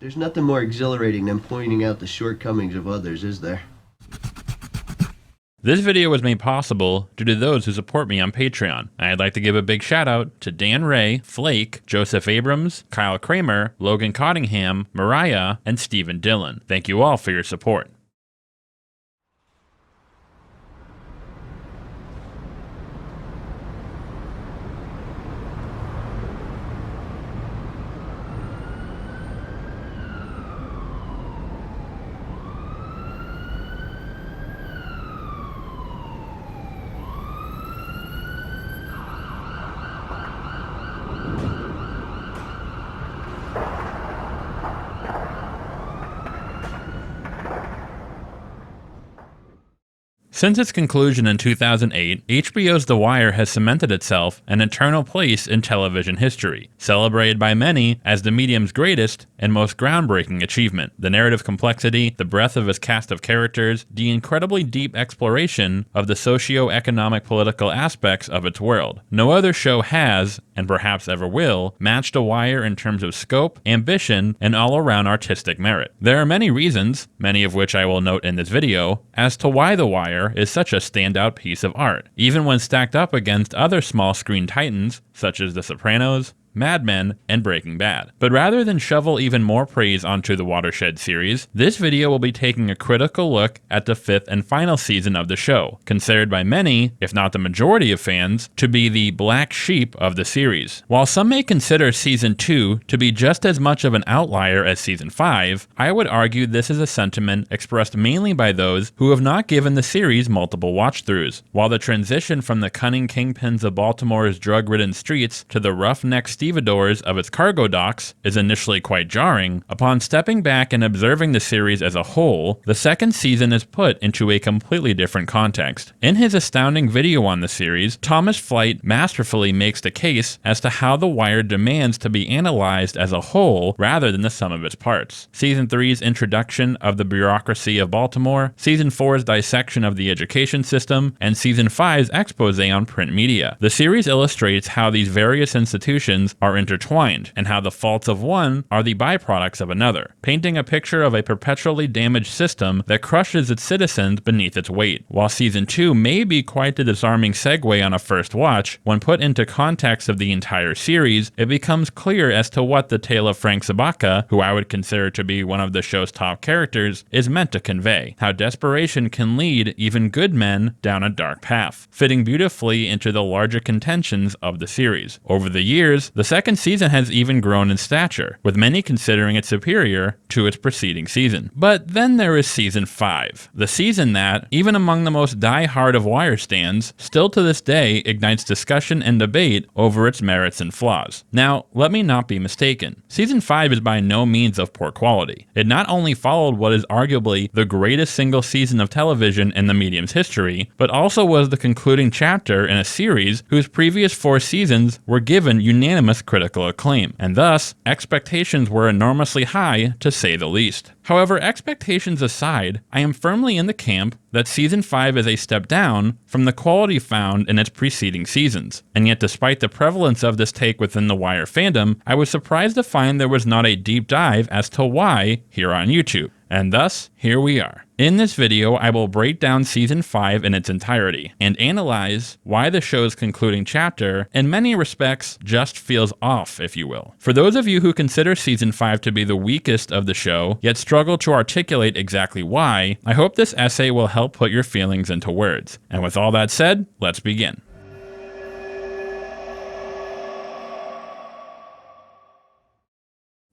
There's nothing more exhilarating than pointing out the shortcomings of others, is there? This video was made possible due to those who support me on Patreon. I'd like to give a big shout out to Dan Ray, Flake, Joseph Abrams, Kyle Kramer, Logan Cottingham, Mariah, and Stephen Dillon. Thank you all for your support. Since its conclusion in 2008, HBO's The Wire has cemented itself an eternal place in television history, celebrated by many as the medium's greatest and most groundbreaking achievement. The narrative complexity, the breadth of its cast of characters, the incredibly deep exploration of the socio-economic political aspects of its world. No other show has, and perhaps ever will, match The Wire in terms of scope, ambition, and all-around artistic merit. There are many reasons, many of which I will note in this video, as to why The Wire is such a standout piece of art, even when stacked up against other small-screen titans such as The Sopranos, Mad Men, and Breaking Bad. But rather than shovel even more praise onto the Watershed series, this video will be taking a critical look at the 5th and final season of the show, considered by many, if not the majority of fans, to be the black sheep of the series. While some may consider Season 2 to be just as much of an outlier as Season 5, I would argue this is a sentiment expressed mainly by those who have not given the series multiple watch-throughs. While the transition from the cunning kingpins of Baltimore's drug-ridden streets to the rough-neck stevedores of its cargo docks is initially quite jarring, upon stepping back and observing the series as a whole, the second season is put into a completely different context. In his astounding video on the series, Thomas Flight masterfully makes the case as to how The Wire demands to be analyzed as a whole rather than the sum of its parts. Season 3's introduction of the bureaucracy of Baltimore, Season 4's dissection of the education system, and Season 5's expose on print media. The series illustrates how these various institutions are intertwined, and how the faults of one are the byproducts of another, painting a picture of a perpetually damaged system that crushes its citizens beneath its weight. While Season 2 may be quite the disarming segue on a first watch, when put into context of the entire series, it becomes clear as to what the tale of Frank Zabaka, who I would consider to be one of the show's top characters, is meant to convey. How desperation can lead even good men down a dark path, fitting beautifully into the larger contentions of the series. Over the years, the second season has even grown in stature, with many considering it superior to its preceding season. But then there is Season 5, the season that, even among the most die-hard of Wire stans, still to this day ignites discussion and debate over its merits and flaws. Now, let me not be mistaken. Season 5 is by no means of poor quality. It not only followed what is arguably the greatest single season of television in the medium's history, but also was the concluding chapter in a series whose previous 4 seasons were given unanimous critical acclaim, and thus, expectations were enormously high, to say the least. However, expectations aside, I am firmly in the camp that Season 5 is a step down from the quality found in its preceding seasons. And yet, despite the prevalence of this take within the Wire fandom, I was surprised to find there was not a deep dive as to why here on YouTube. And thus, here we are. In this video, I will break down Season 5 in its entirety, and analyze why the show's concluding chapter, in many respects, just feels off, if you will. For those of you who consider Season 5 to be the weakest of the show, yet struggle to articulate exactly why, I hope this essay will help put your feelings into words. And with all that said, let's begin.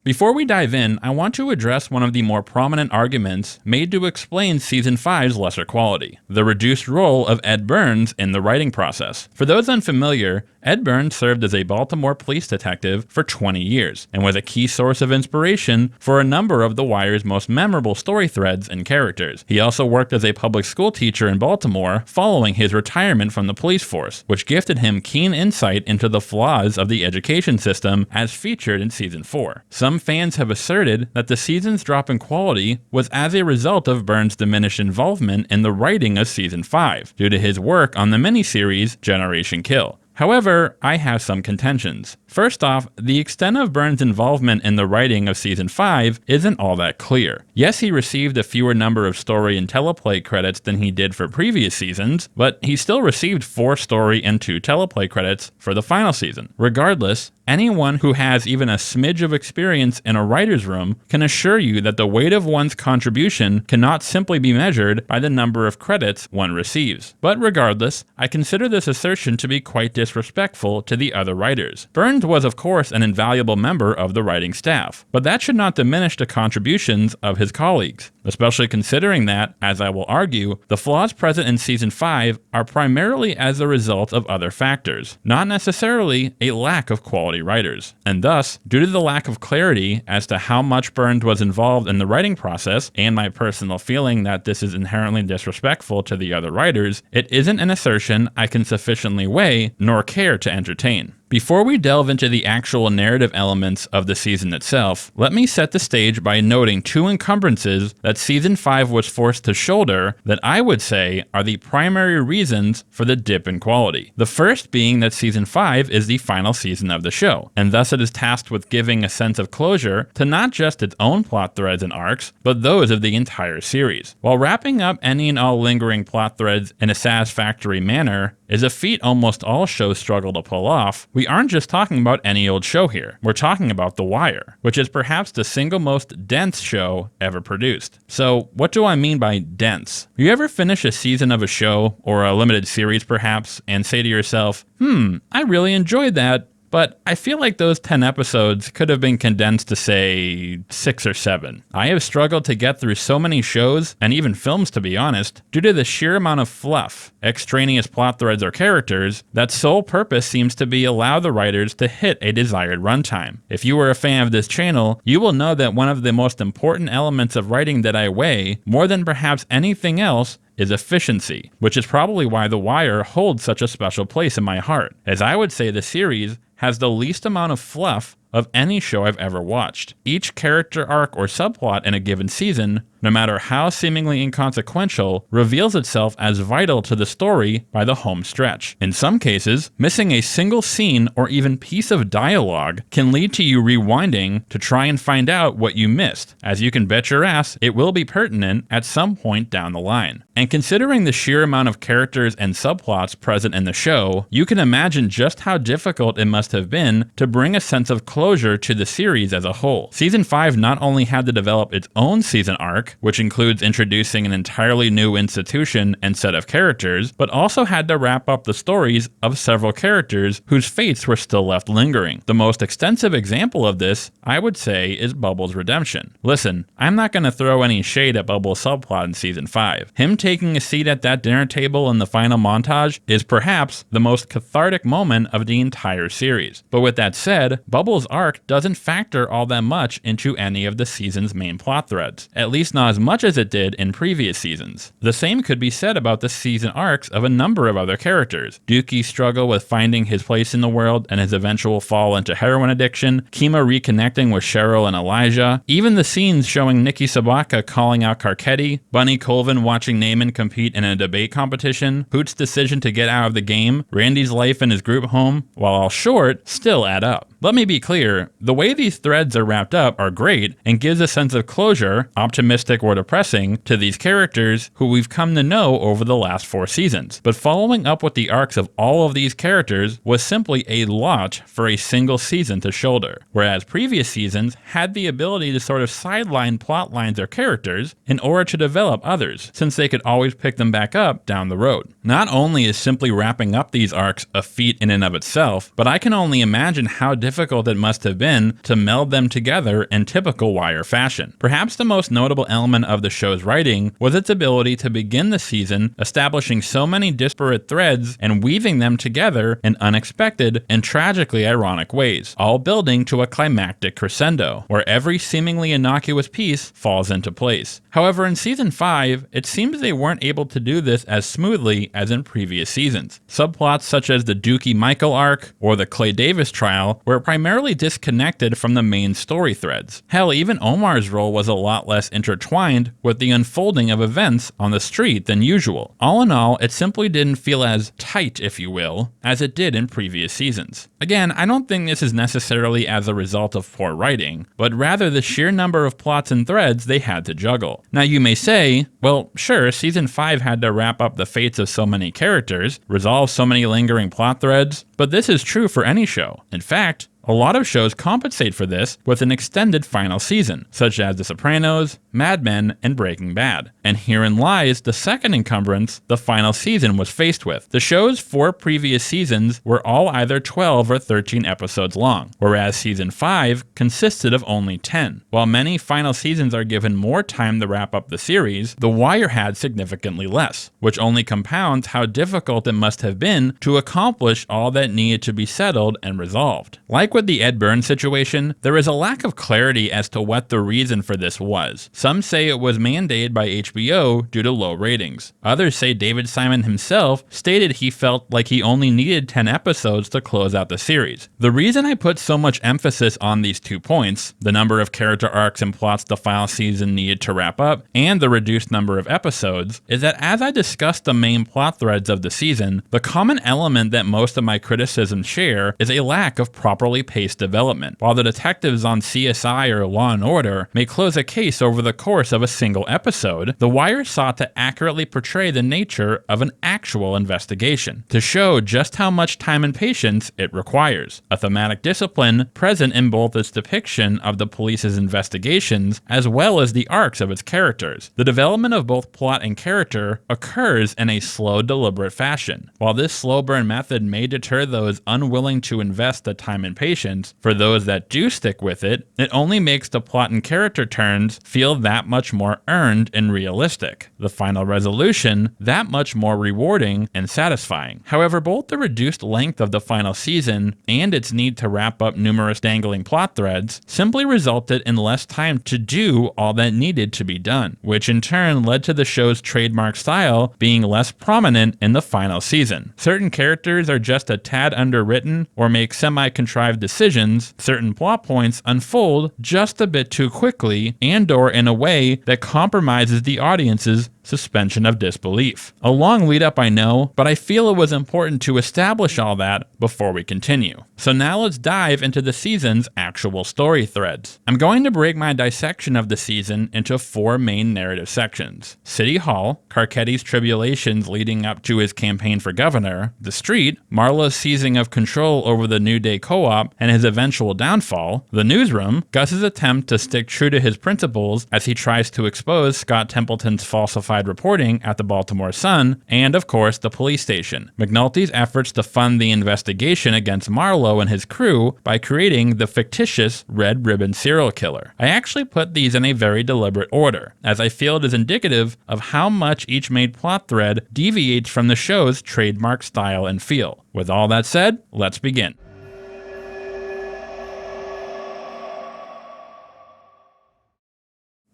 Before we dive in, I want to address one of the more prominent arguments made to explain Season 5's lesser quality: the reduced role of Ed Burns in the writing process. For those unfamiliar, Ed Burns served as a Baltimore police detective for 20 years, and was a key source of inspiration for a number of The Wire's most memorable story threads and characters. He also worked as a public school teacher in Baltimore following his retirement from the police force, which gifted him keen insight into the flaws of the education system as featured in Season 4. Some fans have asserted that the season's drop in quality was as a result of Burns' diminished involvement in the writing of Season 5, due to his work on the miniseries Generation Kill. However, I have some contentions. First off, the extent of Burns' involvement in the writing of Season 5 isn't all that clear. Yes, he received a fewer number of story and teleplay credits than he did for previous seasons, but he still received 4 story and 2 teleplay credits for the final season. Regardless, anyone who has even a smidge of experience in a writer's room can assure you that the weight of one's contribution cannot simply be measured by the number of credits one receives. But regardless, I consider this assertion to be quite disrespectful to the other writers. Burns was of course an invaluable member of the writing staff, but that should not diminish the contributions of his colleagues, especially considering that, as I will argue, the flaws present in Season 5 are primarily as a result of other factors, not necessarily a lack of quality writers. And thus, due to the lack of clarity as to how much Burns was involved in the writing process, and my personal feeling that this is inherently disrespectful to the other writers, it isn't an assertion I can sufficiently weigh nor care to entertain. Before we delve into the actual narrative elements of the season itself, let me set the stage by noting 2 encumbrances that Season 5 was forced to shoulder that I would say are the primary reasons for the dip in quality. The first being that Season 5 is the final season of the show, and thus it is tasked with giving a sense of closure to not just its own plot threads and arcs, but those of the entire series. While wrapping up any and all lingering plot threads in a satisfactory manner is a feat almost all shows struggle to pull off, we aren't just talking about any old show here. We're talking about The Wire, which is perhaps the single most dense show ever produced. So, what do I mean by dense? You ever finish a season of a show, or a limited series perhaps, and say to yourself, I really enjoyed that, but I feel like those 10 episodes could have been condensed to, say, 6 or 7. I have struggled to get through so many shows, and even films to be honest, due to the sheer amount of fluff, extraneous plot threads or characters, that sole purpose seems to be allow the writers to hit a desired runtime. If you are a fan of this channel, you will know that one of the most important elements of writing that I weigh, more than perhaps anything else, is efficiency, which is probably why The Wire holds such a special place in my heart, as I would say the series has the least amount of fluff of any show I've ever watched. Each character arc or subplot in a given season, no matter how seemingly inconsequential, reveals itself as vital to the story by the home stretch. In some cases, missing a single scene or even piece of dialogue can lead to you rewinding to try and find out what you missed, as you can bet your ass it will be pertinent at some point down the line. And considering the sheer amount of characters and subplots present in the show, you can imagine just how difficult it must have been to bring a sense of closure to the series as a whole. Season 5 not only had to develop its own season arc, which includes introducing an entirely new institution and set of characters, but also had to wrap up the stories of several characters whose fates were still left lingering. The most extensive example of this, I would say, is Bubble's redemption. Listen, I'm not going to throw any shade at Bubble's subplot in Season 5. Him taking a seat at that dinner table in the final montage is perhaps the most cathartic moment of the entire series. But with that said, Bubble's arc doesn't factor all that much into any of the season's main plot threads, at least not as much as it did in previous seasons. The same could be said about the season arcs of a number of other characters. Dookie's struggle with finding his place in the world and his eventual fall into heroin addiction, Kima reconnecting with Cheryl and Elijah, even the scenes showing Nikki Sabaka calling out Carcetti, Bunny Colvin watching Naaman compete in a debate competition, Hoot's decision to get out of the game, Randy's life in his group home, while all short, still add up. Let me be clear, the way these threads are wrapped up are great and gives a sense of closure, optimistic or depressing, to these characters who we've come to know over the last 4 seasons. But following up with the arcs of all of these characters was simply a lot for a single season to shoulder, whereas previous seasons had the ability to sort of sideline plot lines or characters in order to develop others, since they could always pick them back up down the road. Not only is simply wrapping up these arcs a feat in and of itself, but I can only imagine how difficult it must have been to meld them together in typical Wire fashion. Perhaps the most notable element of the show's writing was its ability to begin the season establishing so many disparate threads and weaving them together in unexpected and tragically ironic ways, all building to a climactic crescendo, where every seemingly innocuous piece falls into place. However, in Season 5, it seems they weren't able to do this as smoothly as in previous seasons. Subplots such as the Dookie Michael arc or the Clay Davis trial were primarily disconnected from the main story threads. Hell, even Omar's role was a lot less intertwined with the unfolding of events on the street than usual. All in all, it simply didn't feel as tight, if you will, as it did in previous seasons. Again, I don't think this is necessarily as a result of poor writing, but rather the sheer number of plots and threads they had to juggle. Now you may say, well, sure, season 5 had to wrap up the fates of so many characters, resolve so many lingering plot threads, but this is true for any show. In fact, a lot of shows compensate for this with an extended final season, such as The Sopranos, Mad Men, and Breaking Bad. And herein lies the second encumbrance the final season was faced with. The show's 4 previous seasons were all either 12 or 13 episodes long, whereas season 5 consisted of only 10. While many final seasons are given more time to wrap up the series, The Wire had significantly less, which only compounds how difficult it must have been to accomplish all that needed to be settled and resolved. Like with the Ed Burns situation, there is a lack of clarity as to what the reason for this was. Some say it was mandated by HBO due to low ratings. Others say David Simon himself stated he felt like he only needed 10 episodes to close out the series. The reason I put so much emphasis on these 2 points, the number of character arcs and plots the final season needed to wrap up, and the reduced number of episodes, is that as I discussed the main plot threads of the season, the common element that most of my criticisms share is a lack of properly paced development. While the detectives on CSI or Law & Order may close a case over the course of a single episode, The Wire sought to accurately portray the nature of an actual investigation, to show just how much time and patience it requires, a thematic discipline present in both its depiction of the police's investigations as well as the arcs of its characters. The development of both plot and character occurs in a slow, deliberate fashion. While this slow burn method may deter those unwilling to invest the time and patience, for those that do stick with it, it only makes the plot and character turns feel that much more earned and realistic. The final resolution that much more rewarding and satisfying. However, both the reduced length of the final season and its need to wrap up numerous dangling plot threads simply resulted in less time to do all that needed to be done, which in turn led to the show's trademark style being less prominent in the final season. Certain characters are just a tad underwritten or make semi-contrived decisions, certain plot points unfold just a bit too quickly and/or in a way that compromises the audience's suspension of disbelief. A long lead up, I know, but I feel it was important to establish all that before we continue. So now let's dive into the season's actual story threads. I'm going to break my dissection of the season into 4 main narrative sections: City Hall, Carcetti's tribulations leading up to his campaign for governor; the street, Marlowe's seizing of control over the New Day Co-op and his eventual downfall; the newsroom, Gus's attempt to stick true to his principles as he tries to expose Scott Templeton's falsified reporting at the Baltimore Sun; and of course the police station, McNulty's efforts to fund the investigation against Marlowe and his crew by creating the fictitious Red Ribbon serial killer. I actually put these in a very deliberate order, as I feel it is indicative of how much each main plot thread deviates from the show's trademark style and feel. With all that said, let's begin.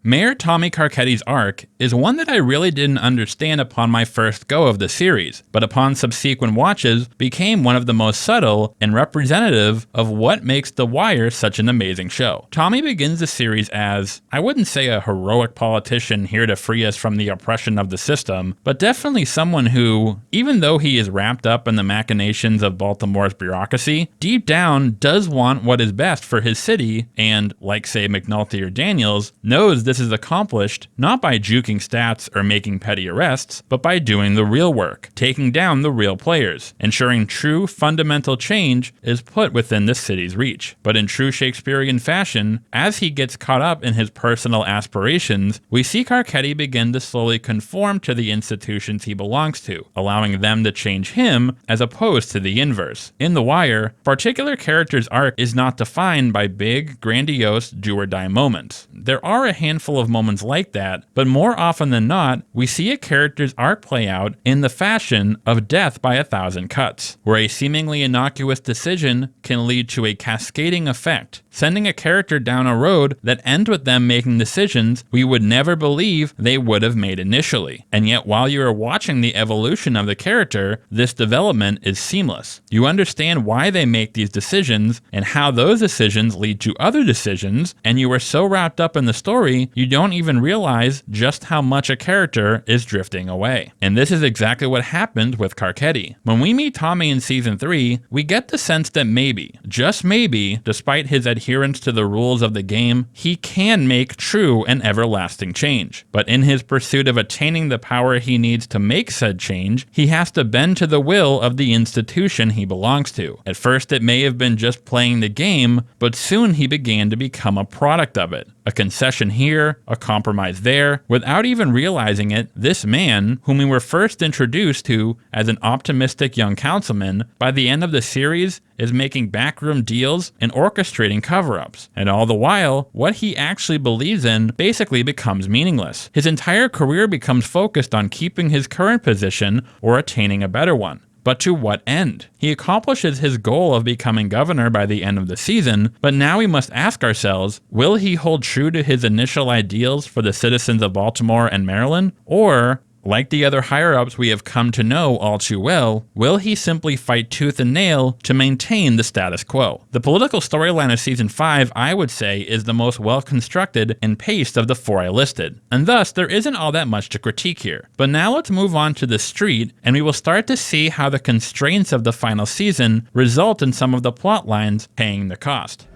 Mayor Tommy Carcetti's arc is one that I really didn't understand upon my first go of the series, but upon subsequent watches became one of the most subtle and representative of what makes The Wire such an amazing show. Tommy begins the series as, I wouldn't say a heroic politician here to free us from the oppression of the system, but definitely someone who, even though he is wrapped up in the machinations of Baltimore's bureaucracy, deep down does want what is best for his city and, like say McNulty or Daniels, knows this is accomplished not by juking stats or making petty arrests, but by doing the real work, taking down the real players, ensuring true fundamental change is put within the city's reach. But in true Shakespearean fashion, as he gets caught up in his personal aspirations, we see Carcetti begin to slowly conform to the institutions he belongs to, allowing them to change him as opposed to the inverse. In The Wire, a particular character's arc is not defined by big, grandiose, do-or-die moments. There are a handful handful of moments like that, but more often than not, we see a character's arc play out in the fashion of death by 1,000 cuts, where a seemingly innocuous decision can lead to a cascading effect, sending a character down a road that ends with them making decisions we would never believe they would have made initially. And yet while you are watching the evolution of the character, this development is seamless. You understand why they make these decisions and how those decisions lead to other decisions, and you are so wrapped up in the story, you don't even realize just how much a character is drifting away. And this is exactly what happened with Carcetti. When we meet Tommy in Season 3, we get the sense that maybe, just maybe, despite his adherence to the rules of the game, he can make true and everlasting change. But in his pursuit of attaining the power he needs to make said change, he has to bend to the will of the institution he belongs to. At first it may have been just playing the game, but soon he began to become a product of it. A concession here, a compromise there. Without even realizing it, this man, whom we were first introduced to as an optimistic young councilman, by the end of the series is making backroom deals and orchestrating cover-ups. And all the while, what he actually believes in basically becomes meaningless. His entire career becomes focused on keeping his current position or attaining a better one. But to what end? He accomplishes his goal of becoming governor by the end of the season, but now we must ask ourselves, will he hold true to his initial ideals for the citizens of Baltimore and Maryland? Or, like the other higher-ups we have come to know all too well, will he simply fight tooth and nail to maintain the status quo? The political storyline of Season 5, I would say, is the most well-constructed and paced of the 4 I listed, and thus there isn't all that much to critique here. But now let's move on to the street, and we will start to see how the constraints of the final season result in some of the plot lines paying the cost.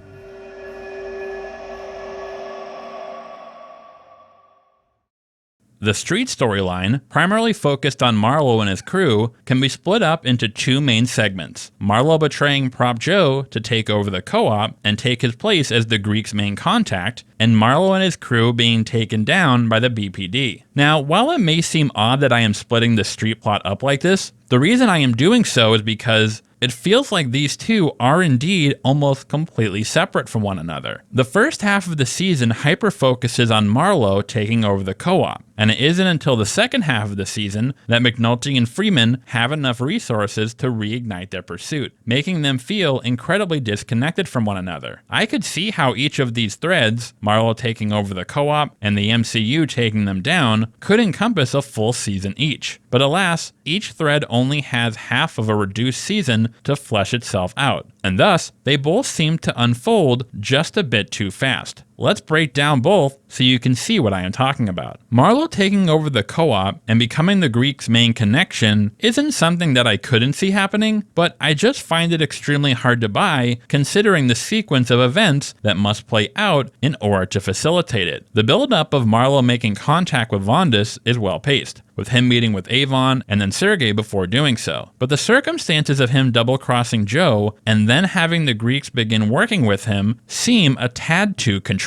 The street storyline, primarily focused on Marlowe and his crew, can be split up into 2 main segments. Marlowe betraying Prop Joe to take over the co-op and take his place as the Greek's main contact, and Marlowe and his crew being taken down by the BPD. Now, while it may seem odd that I am splitting the street plot up like this, the reason I am doing so is because it feels like these two are indeed almost completely separate from one another. The first half of the season hyper-focuses on Marlowe taking over the co-op, and it isn't until the second half of the season that McNulty and Freeman have enough resources to reignite their pursuit, making them feel incredibly disconnected from one another. I could see how each of these threads, Marlowe taking over the co-op and the MCU taking them down, could encompass a full season each. But alas, each thread only has half of a reduced season to flesh itself out, and thus they both seem to unfold just a bit too fast. Let's break down both so you can see what I am talking about. Marlowe taking over the co-op and becoming the Greek's main connection isn't something that I couldn't see happening, but I just find it extremely hard to buy considering the sequence of events that must play out in order to facilitate it. The build-up of Marlowe making contact with Vondas is well paced, with him meeting with Avon and then Sergei before doing so. But the circumstances of him double-crossing Joe and then having the Greeks begin working with him seem a tad too contrived.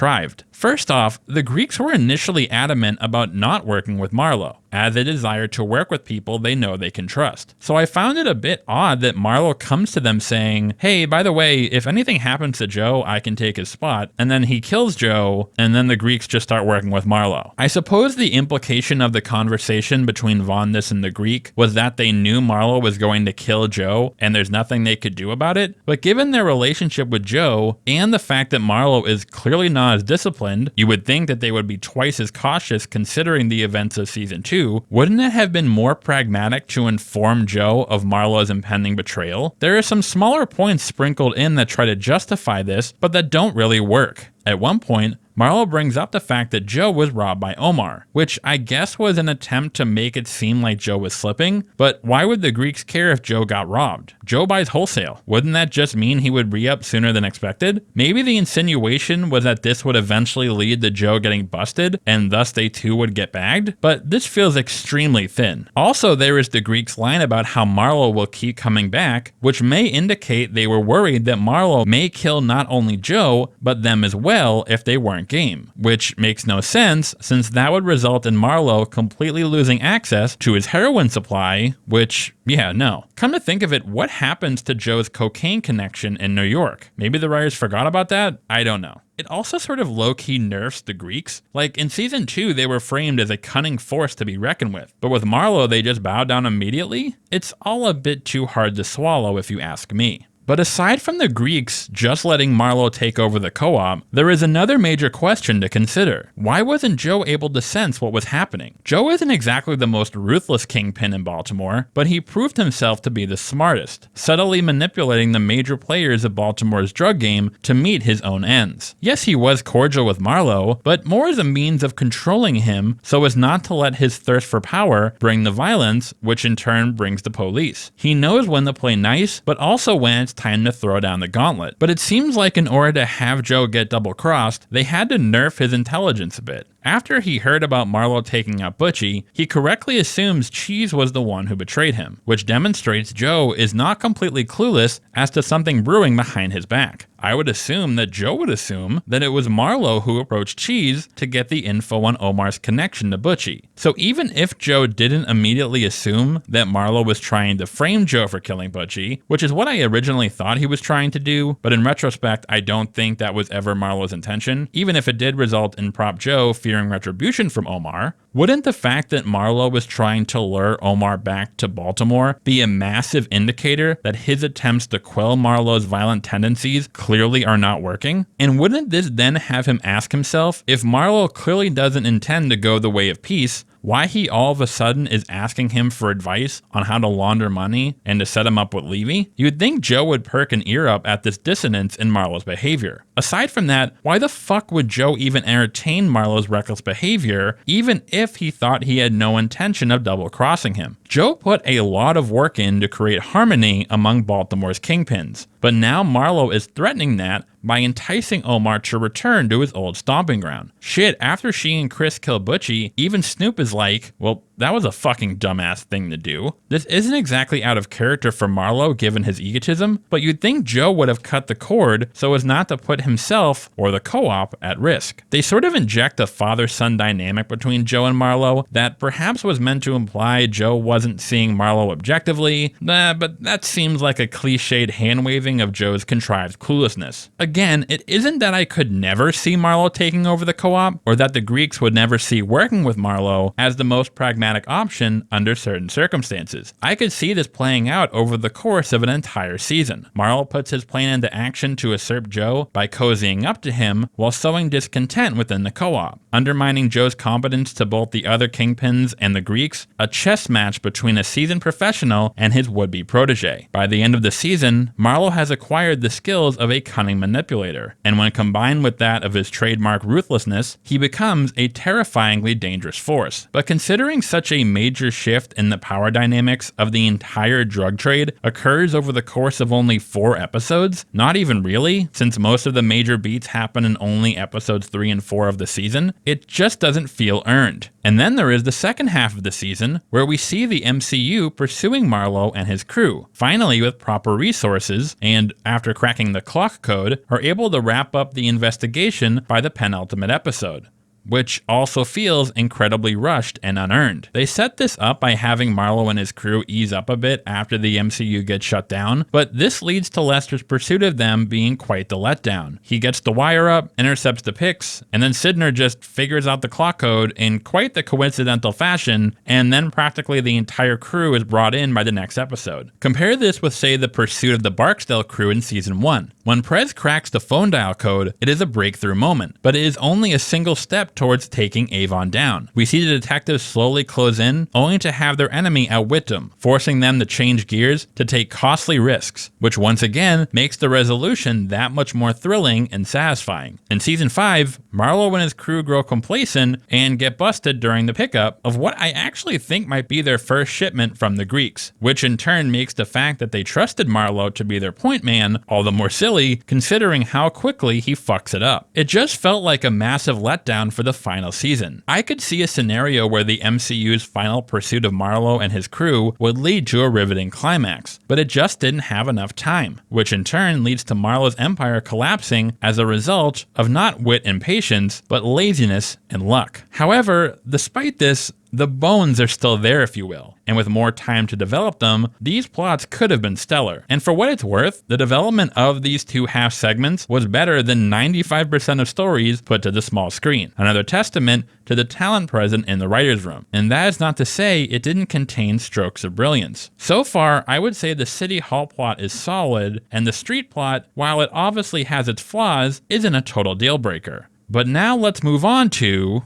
First off, the Greeks were initially adamant about not working with Marlowe, as they desire to work with people they know they can trust. So I found it a bit odd that Marlowe comes to them saying, hey, by the way, if anything happens to Joe, I can take his spot, and then he kills Joe, and then the Greeks just start working with Marlowe. I suppose the implication of the conversation between Vondas and the Greek was that they knew Marlowe was going to kill Joe, and there's nothing they could do about it, but given their relationship with Joe, and the fact that Marlowe is clearly not as disciplined, you would think that they would be twice as cautious considering the events of Season 2. Wouldn't it have been more pragmatic to inform Joe of Marlowe's impending betrayal? There are some smaller points sprinkled in that try to justify this, but that don't really work. At one point, Marlowe brings up the fact that Joe was robbed by Omar, which I guess was an attempt to make it seem like Joe was slipping, but why would the Greeks care if Joe got robbed? Joe buys wholesale. Wouldn't that just mean he would re-up sooner than expected? Maybe the insinuation was that this would eventually lead to Joe getting busted, and thus they too would get bagged, but this feels extremely thin. Also, there is the Greeks' line about how Marlowe will keep coming back, which may indicate they were worried that Marlowe may kill not only Joe, but them as well if they weren't game, which makes no sense since that would result in Marlowe completely losing access to his heroin supply, which, yeah, no. Come to think of it, what happens to Joe's cocaine connection in New York? Maybe the writers forgot about that? I don't know. It also sort of low-key nerfs the Greeks. Like, in Season 2, they were framed as a cunning force to be reckoned with. But with Marlowe, they just bow down immediately? It's all a bit too hard to swallow if you ask me. But aside from the Greeks just letting Marlowe take over the co-op, there is another major question to consider. Why wasn't Joe able to sense what was happening? Joe isn't exactly the most ruthless kingpin in Baltimore, but he proved himself to be the smartest, subtly manipulating the major players of Baltimore's drug game to meet his own ends. Yes, he was cordial with Marlowe, but more as a means of controlling him so as not to let his thirst for power bring the violence, which in turn brings the police. He knows when to play nice, but also when it's time to throw down the gauntlet. But it seems like in order to have Joe get double-crossed, they had to nerf his intelligence a bit. After he heard about Marlowe taking out Butchie, he correctly assumes Cheese was the one who betrayed him, which demonstrates Joe is not completely clueless as to something brewing behind his back. I would assume that Joe would assume that it was Marlowe who approached Cheese to get the info on Omar's connection to Butchie. So even if Joe didn't immediately assume that Marlowe was trying to frame Joe for killing Butchie, which is what I originally thought he was trying to do, but in retrospect I don't think that was ever Marlowe's intention, even if it did result in Prop Joe fearing retribution from Omar, wouldn't the fact that Marlowe was trying to lure Omar back to Baltimore be a massive indicator that his attempts to quell Marlowe's violent tendencies clearly are not working? And wouldn't this then have him ask himself, if Marlowe clearly doesn't intend to go the way of peace, why he all of a sudden is asking him for advice on how to launder money and to set him up with Levy? You'd think Joe would perk an ear up at this dissonance in Marlowe's behavior. Aside from that, why the fuck would Joe even entertain Marlowe's reckless behavior, even if he thought he had no intention of double-crossing him? Joe put a lot of work in to create harmony among Baltimore's kingpins, but now Marlowe is threatening that by enticing Omar to return to his old stomping ground. Shit, after she and Chris kill Butchie, even Snoop is like, well, that was a fucking dumbass thing to do. This isn't exactly out of character for Marlowe given his egotism, but you'd think Joe would have cut the cord so as not to put himself or the co-op at risk. They sort of inject a father-son dynamic between Joe and Marlowe that perhaps was meant to imply Joe wasn't seeing Marlowe objectively, but that seems like a cliched hand-waving of Joe's contrived cluelessness. Again, it isn't that I could never see Marlowe taking over the co-op, or that the Greeks would never see working with Marlowe as the most pragmatic option under certain circumstances. I could see this playing out over the course of an entire season. Marlowe puts his plan into action to usurp Joe by cozying up to him while sowing discontent within the co-op, undermining Joe's competence to both the other kingpins and the Greeks, a chess match between a seasoned professional and his would-be protege. By the end of the season, Marlowe has acquired the skills of a cunning manipulator, and when combined with that of his trademark ruthlessness, he becomes a terrifyingly dangerous force. But considering such a major shift in the power dynamics of the entire drug trade occurs over the course of only 4 episodes, not even really, since most of the major beats happen in only episodes 3 and 4 of the season, it just doesn't feel earned. And then there is the second half of the season, where we see the MCU pursuing Marlowe and his crew, finally with proper resources, and after cracking the clock code, are able to wrap up the investigation by the penultimate episode, which also feels incredibly rushed and unearned. They set this up by having Marlowe and his crew ease up a bit after the MCU gets shut down, but this leads to Lester's pursuit of them being quite the letdown. He gets the wire up, intercepts the pics, and then Sydnor just figures out the clock code in quite the coincidental fashion, and then practically the entire crew is brought in by the next episode. Compare this with, say, the pursuit of the Barksdale crew in Season 1. When Prez cracks the phone dial code, it is a breakthrough moment, but it is only a single step towards taking Avon down. We see the detectives slowly close in, only to have their enemy outwit them, forcing them to change gears to take costly risks, which once again makes the resolution that much more thrilling and satisfying. In Season 5, Marlowe and his crew grow complacent and get busted during the pickup of what I actually think might be their first shipment from the Greeks, which in turn makes the fact that they trusted Marlowe to be their point man all the more silly considering how quickly he fucks it up. It just felt like a massive letdown for the the final season. I could see a scenario where the MCU's final pursuit of Marlowe and his crew would lead to a riveting climax, but it just didn't have enough time, which in turn leads to Marlowe's empire collapsing as a result of not wit and patience, but laziness and luck. However, despite this, the bones are still there, if you will, and with more time to develop them, these plots could have been stellar. And for what it's worth, the development of these two half segments was better than 95% of stories put to the small screen. Another testament to the talent present in the writer's room. And that is not to say it didn't contain strokes of brilliance. So far, I would say the City Hall plot is solid, and the street plot, while it obviously has its flaws, isn't a total deal breaker. But now let's move on to...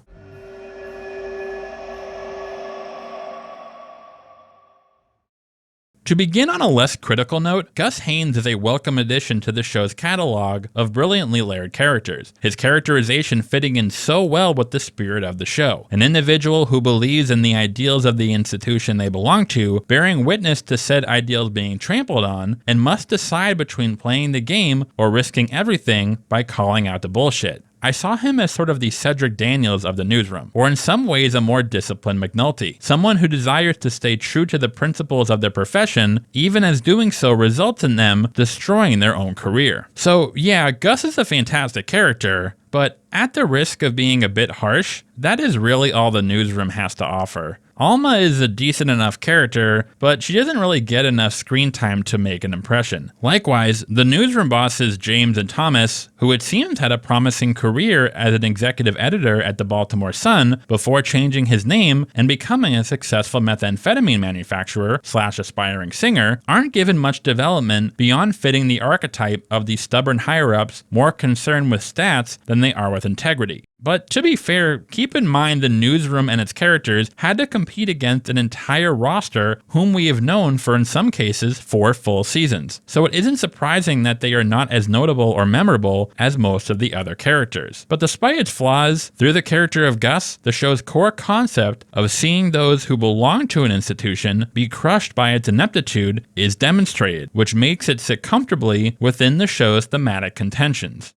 To begin on a less critical note, Gus Haynes is a welcome addition to the show's catalog of brilliantly layered characters, his characterization fitting in so well with the spirit of the show. An individual who believes in the ideals of the institution they belong to, bearing witness to said ideals being trampled on, and must decide between playing the game or risking everything by calling out the bullshit. I saw him as sort of the Cedric Daniels of the Newsroom, or in some ways a more disciplined McNulty, someone who desires to stay true to the principles of their profession, even as doing so results in them destroying their own career. So yeah, Gus is a fantastic character, but at the risk of being a bit harsh, that is really all the Newsroom has to offer. Alma is a decent enough character, but she doesn't really get enough screen time to make an impression. Likewise, the Newsroom bosses James and Thomas, who it seems had a promising career as an executive editor at the Baltimore Sun before changing his name and becoming a successful methamphetamine manufacturer / aspiring singer, aren't given much development beyond fitting the archetype of the stubborn higher-ups more concerned with stats than they are with integrity. But to be fair, keep in mind the Newsroom and its characters had to compete against an entire roster whom we have known for, in some cases, 4 full seasons. So it isn't surprising that they are not as notable or memorable as most of the other characters. But despite its flaws, through the character of Gus, the show's core concept of seeing those who belong to an institution be crushed by its ineptitude is demonstrated, which makes it sit comfortably within the show's thematic contentions.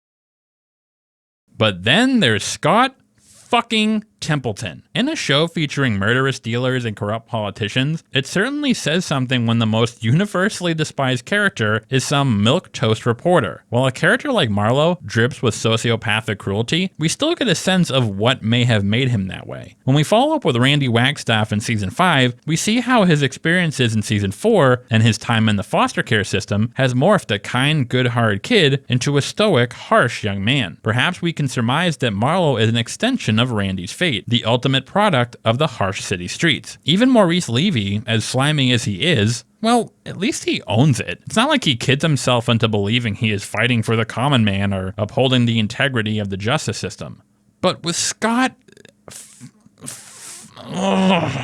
But then there's Scott fucking Templeton. In a show featuring murderous dealers and corrupt politicians, it certainly says something when the most universally despised character is some milquetoast reporter. While a character like Marlowe drips with sociopathic cruelty, we still get a sense of what may have made him that way. When we follow up with Randy Wagstaff in Season 5, we see how his experiences in Season 4 and his time in the foster care system has morphed a kind, good-hearted kid into a stoic, harsh young man. Perhaps we can surmise that Marlowe is an extension of Randy's fate, the ultimate product of the harsh city streets. Even Maurice Levy, as slimy as he is, well, at least he owns it. It's not like he kids himself into believing he is fighting for the common man or upholding the integrity of the justice system. But with Scott,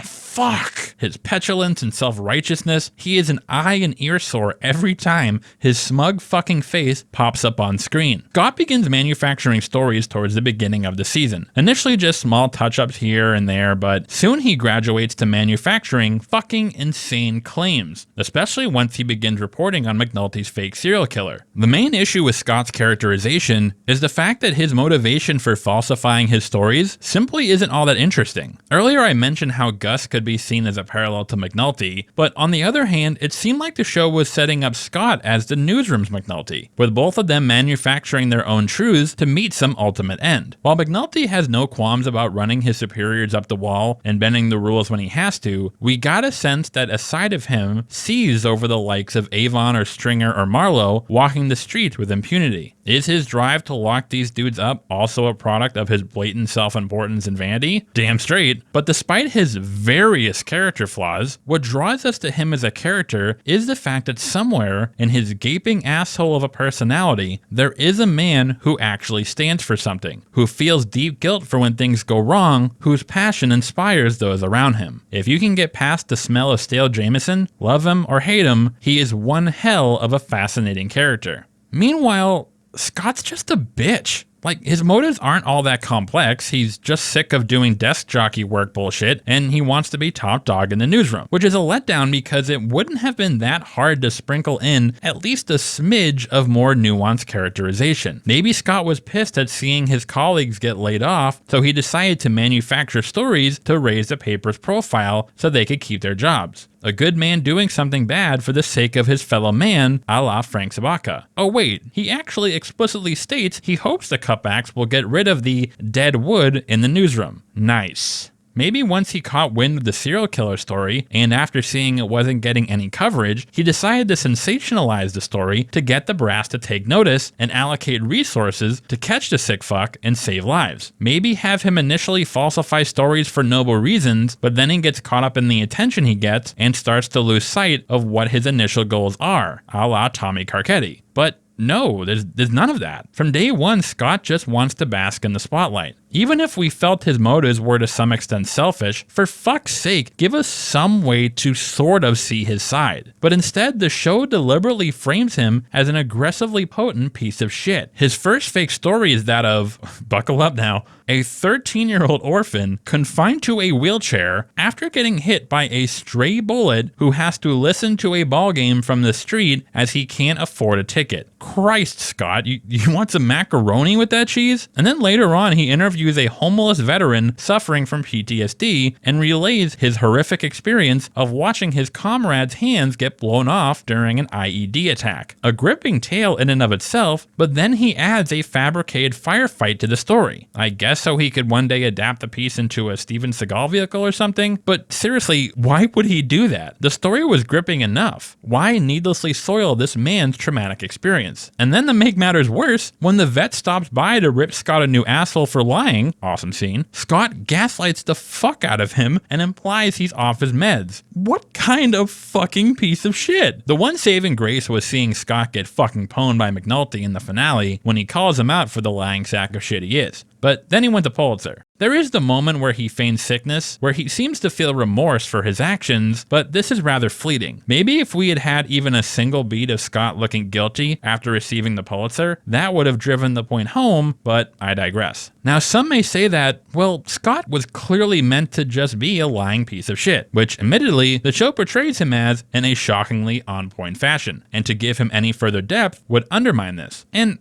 fuck. His petulance and self-righteousness, he is an eye and ear sore every time his smug fucking face pops up on screen. Scott begins manufacturing stories towards the beginning of the season. Initially just small touch-ups here and there, but soon he graduates to manufacturing fucking insane claims, especially once he begins reporting on McNulty's fake serial killer. The main issue with Scott's characterization is the fact that his motivation for falsifying his stories simply isn't all that interesting. Earlier I mentioned how Gus could be seen as a parallel to McNulty, but on the other hand, it seemed like the show was setting up Scott as the Newsroom's McNulty, with both of them manufacturing their own truths to meet some ultimate end. While McNulty has no qualms about running his superiors up the wall and bending the rules when he has to, we got a sense that a side of him sees over the likes of Avon or Stringer or Marlowe walking the streets with impunity. Is his drive to lock these dudes up also a product of his blatant self-importance and vanity? Damn straight. But despite his various character flaws, what draws us to him as a character is the fact that somewhere in his gaping asshole of a personality, there is a man who actually stands for something, who feels deep guilt for when things go wrong, whose passion inspires those around him. If you can get past the smell of stale Jameson, love him or hate him, he is one hell of a fascinating character. Meanwhile, Scott's just a bitch. Like, his motives aren't all that complex. He's just sick of doing desk jockey work bullshit, and he wants to be top dog in the newsroom, which is a letdown because it wouldn't have been that hard to sprinkle in at least a smidge of more nuanced characterization. Maybe Scott was pissed at seeing his colleagues get laid off, so he decided to manufacture stories to raise the paper's profile so they could keep their jobs. A good man doing something bad for the sake of his fellow man, a la Frank Zabaka. Oh wait, he actually explicitly states he hopes the cutbacks will get rid of the dead wood in the newsroom. Nice. Maybe once he caught wind of the serial killer story, and after seeing it wasn't getting any coverage, he decided to sensationalize the story to get the brass to take notice and allocate resources to catch the sick fuck and save lives. Maybe have him initially falsify stories for noble reasons, but then he gets caught up in the attention he gets and starts to lose sight of what his initial goals are, a la Tommy Carcetti. But no, there's none of that. From day one, Scott just wants to bask in the spotlight. Even if we felt his motives were to some extent selfish, for fuck's sake, give us some way to sort of see his side. But instead, the show deliberately frames him as an aggressively potent piece of shit. His first fake story is that of, buckle up now, a 13-year-old orphan confined to a wheelchair after getting hit by a stray bullet who has to listen to a ball game from the street as he can't afford a ticket. Christ, Scott, you want some macaroni with that cheese? And then later on, he interviews a homeless veteran suffering from PTSD and relays his horrific experience of watching his comrade's hands get blown off during an IED attack. A gripping tale in and of itself, but then he adds a fabricated firefight to the story. I guess so he could one day adapt the piece into a Steven Seagal vehicle or something? But seriously, why would he do that? The story was gripping enough. Why needlessly soil this man's traumatic experience? And then to make matters worse, when the vet stops by to rip Scott a new asshole for lying, awesome scene, Scott gaslights the fuck out of him and implies he's off his meds. What kind of fucking piece of shit? The one saving grace was seeing Scott get fucking pwned by McNulty in the finale when he calls him out for the lying sack of shit he is. But then he went to Pulitzer. There is the moment where he feigns sickness, where he seems to feel remorse for his actions, but this is rather fleeting. Maybe if we had had even a single beat of Scott looking guilty after receiving the Pulitzer, that would have driven the point home, but I digress. Now, some may say that, well, Scott was clearly meant to just be a lying piece of shit, which admittedly, the show portrays him as in a shockingly on-point fashion, and to give him any further depth would undermine this. And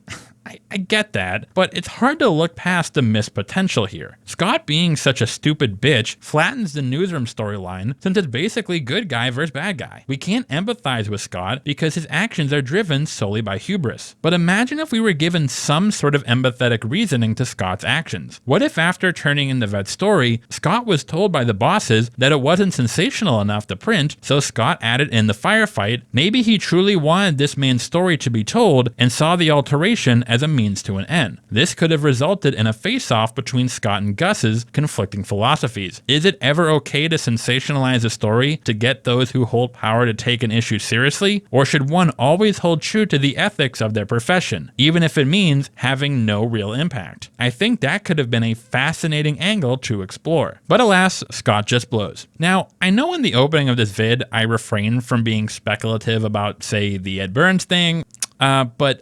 I get that, but it's hard to look past the missed potential here. Scott being such a stupid bitch flattens the newsroom storyline since it's basically good guy versus bad guy. We can't empathize with Scott because his actions are driven solely by hubris. But imagine if we were given some sort of empathetic reasoning to Scott's actions. What if after turning in the vet's story, Scott was told by the bosses that it wasn't sensational enough to print, so Scott added in the firefight? Maybe he truly wanted this man's story to be told and saw the alteration as a means to an end. This could have resulted in a face-off between Scott and Gus's conflicting philosophies. Is it ever okay to sensationalize a story to get those who hold power to take an issue seriously? Or should one always hold true to the ethics of their profession, even if it means having no real impact? I think that could have been a fascinating angle to explore. But alas, Scott just blows. Now, I know in the opening of this vid, I refrained from being speculative about, say, the Ed Burns thing, but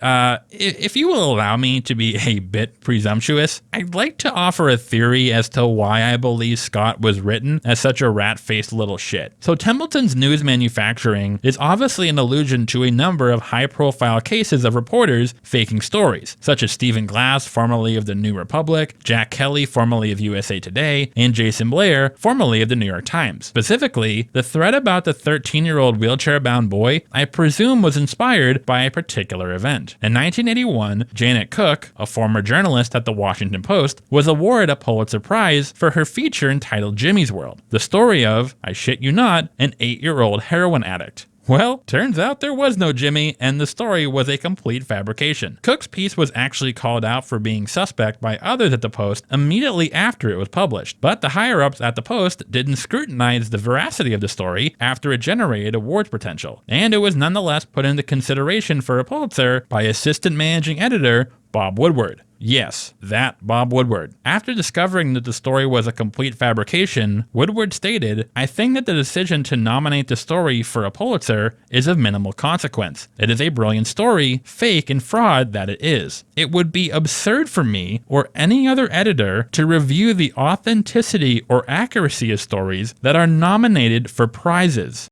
if you will allow me to be a bit presumptuous, I'd like to offer a theory as to why I believe Scott was written as such a rat-faced little shit. So Templeton's news manufacturing is obviously an allusion to a number of high-profile cases of reporters faking stories, such as Stephen Glass, formerly of the New Republic, Jack Kelly, formerly of USA Today, and Jason Blair, formerly of the New York Times. Specifically, the thread about the 13-year-old wheelchair-bound boy, I presume was inspired by a particular event. In 1981, Janet Cook, a former journalist at the Washington Post, was awarded a Pulitzer Prize for her feature entitled Jimmy's World, the story of, I shit you not, an 8-year-old heroin addict. Well, turns out there was no Jimmy, and the story was a complete fabrication. Cook's piece was actually called out for being suspect by others at the Post immediately after it was published, but the higher-ups at the Post didn't scrutinize the veracity of the story after it generated awards potential, and it was nonetheless put into consideration for a Pulitzer by assistant managing editor Bob Woodward. Yes, that Bob Woodward. After discovering that the story was a complete fabrication, Woodward stated, "I think that the decision to nominate the story for a Pulitzer is of minimal consequence. It is a brilliant story, fake and fraud that it is. It would be absurd for me or any other editor to review the authenticity or accuracy of stories that are nominated for prizes."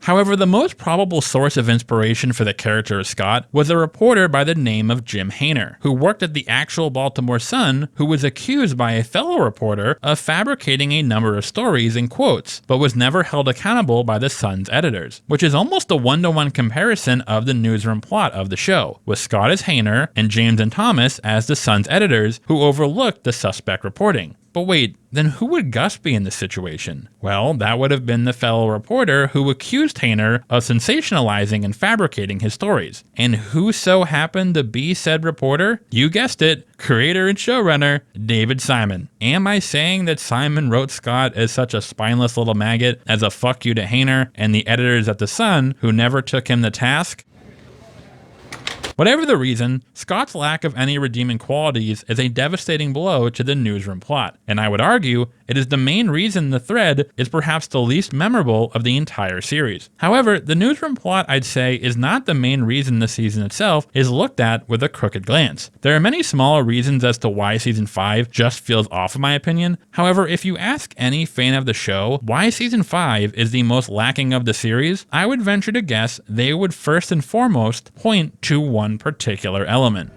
However, the most probable source of inspiration for the character of Scott was a reporter by the name of Jim Hayner, who worked at the actual Baltimore Sun, who was accused by a fellow reporter of fabricating a number of stories in quotes, but was never held accountable by the Sun's editors, which is almost a one-to-one comparison of the newsroom plot of the show, with Scott as Hayner and James and Thomas as the Sun's editors who overlooked the suspect reporting. But wait, then who would Gus be in this situation? Well, that would have been the fellow reporter who accused Hayner of sensationalizing and fabricating his stories. And who so happened to be said reporter? You guessed it, creator and showrunner, David Simon. Am I saying that Simon wrote Scott as such a spineless little maggot, as a fuck you to Hayner and the editors at The Sun who never took him to task? Whatever the reason, Scott's lack of any redeeming qualities is a devastating blow to the newsroom plot, and I would argue it is the main reason the thread is perhaps the least memorable of the entire series. However, the newsroom plot, I'd say, is not the main reason the season itself is looked at with a crooked glance. There are many smaller reasons as to why season 5 just feels off in my opinion. However, if you ask any fan of the show why season 5 is the most lacking of the series, I would venture to guess they would first and foremost point to one particular element.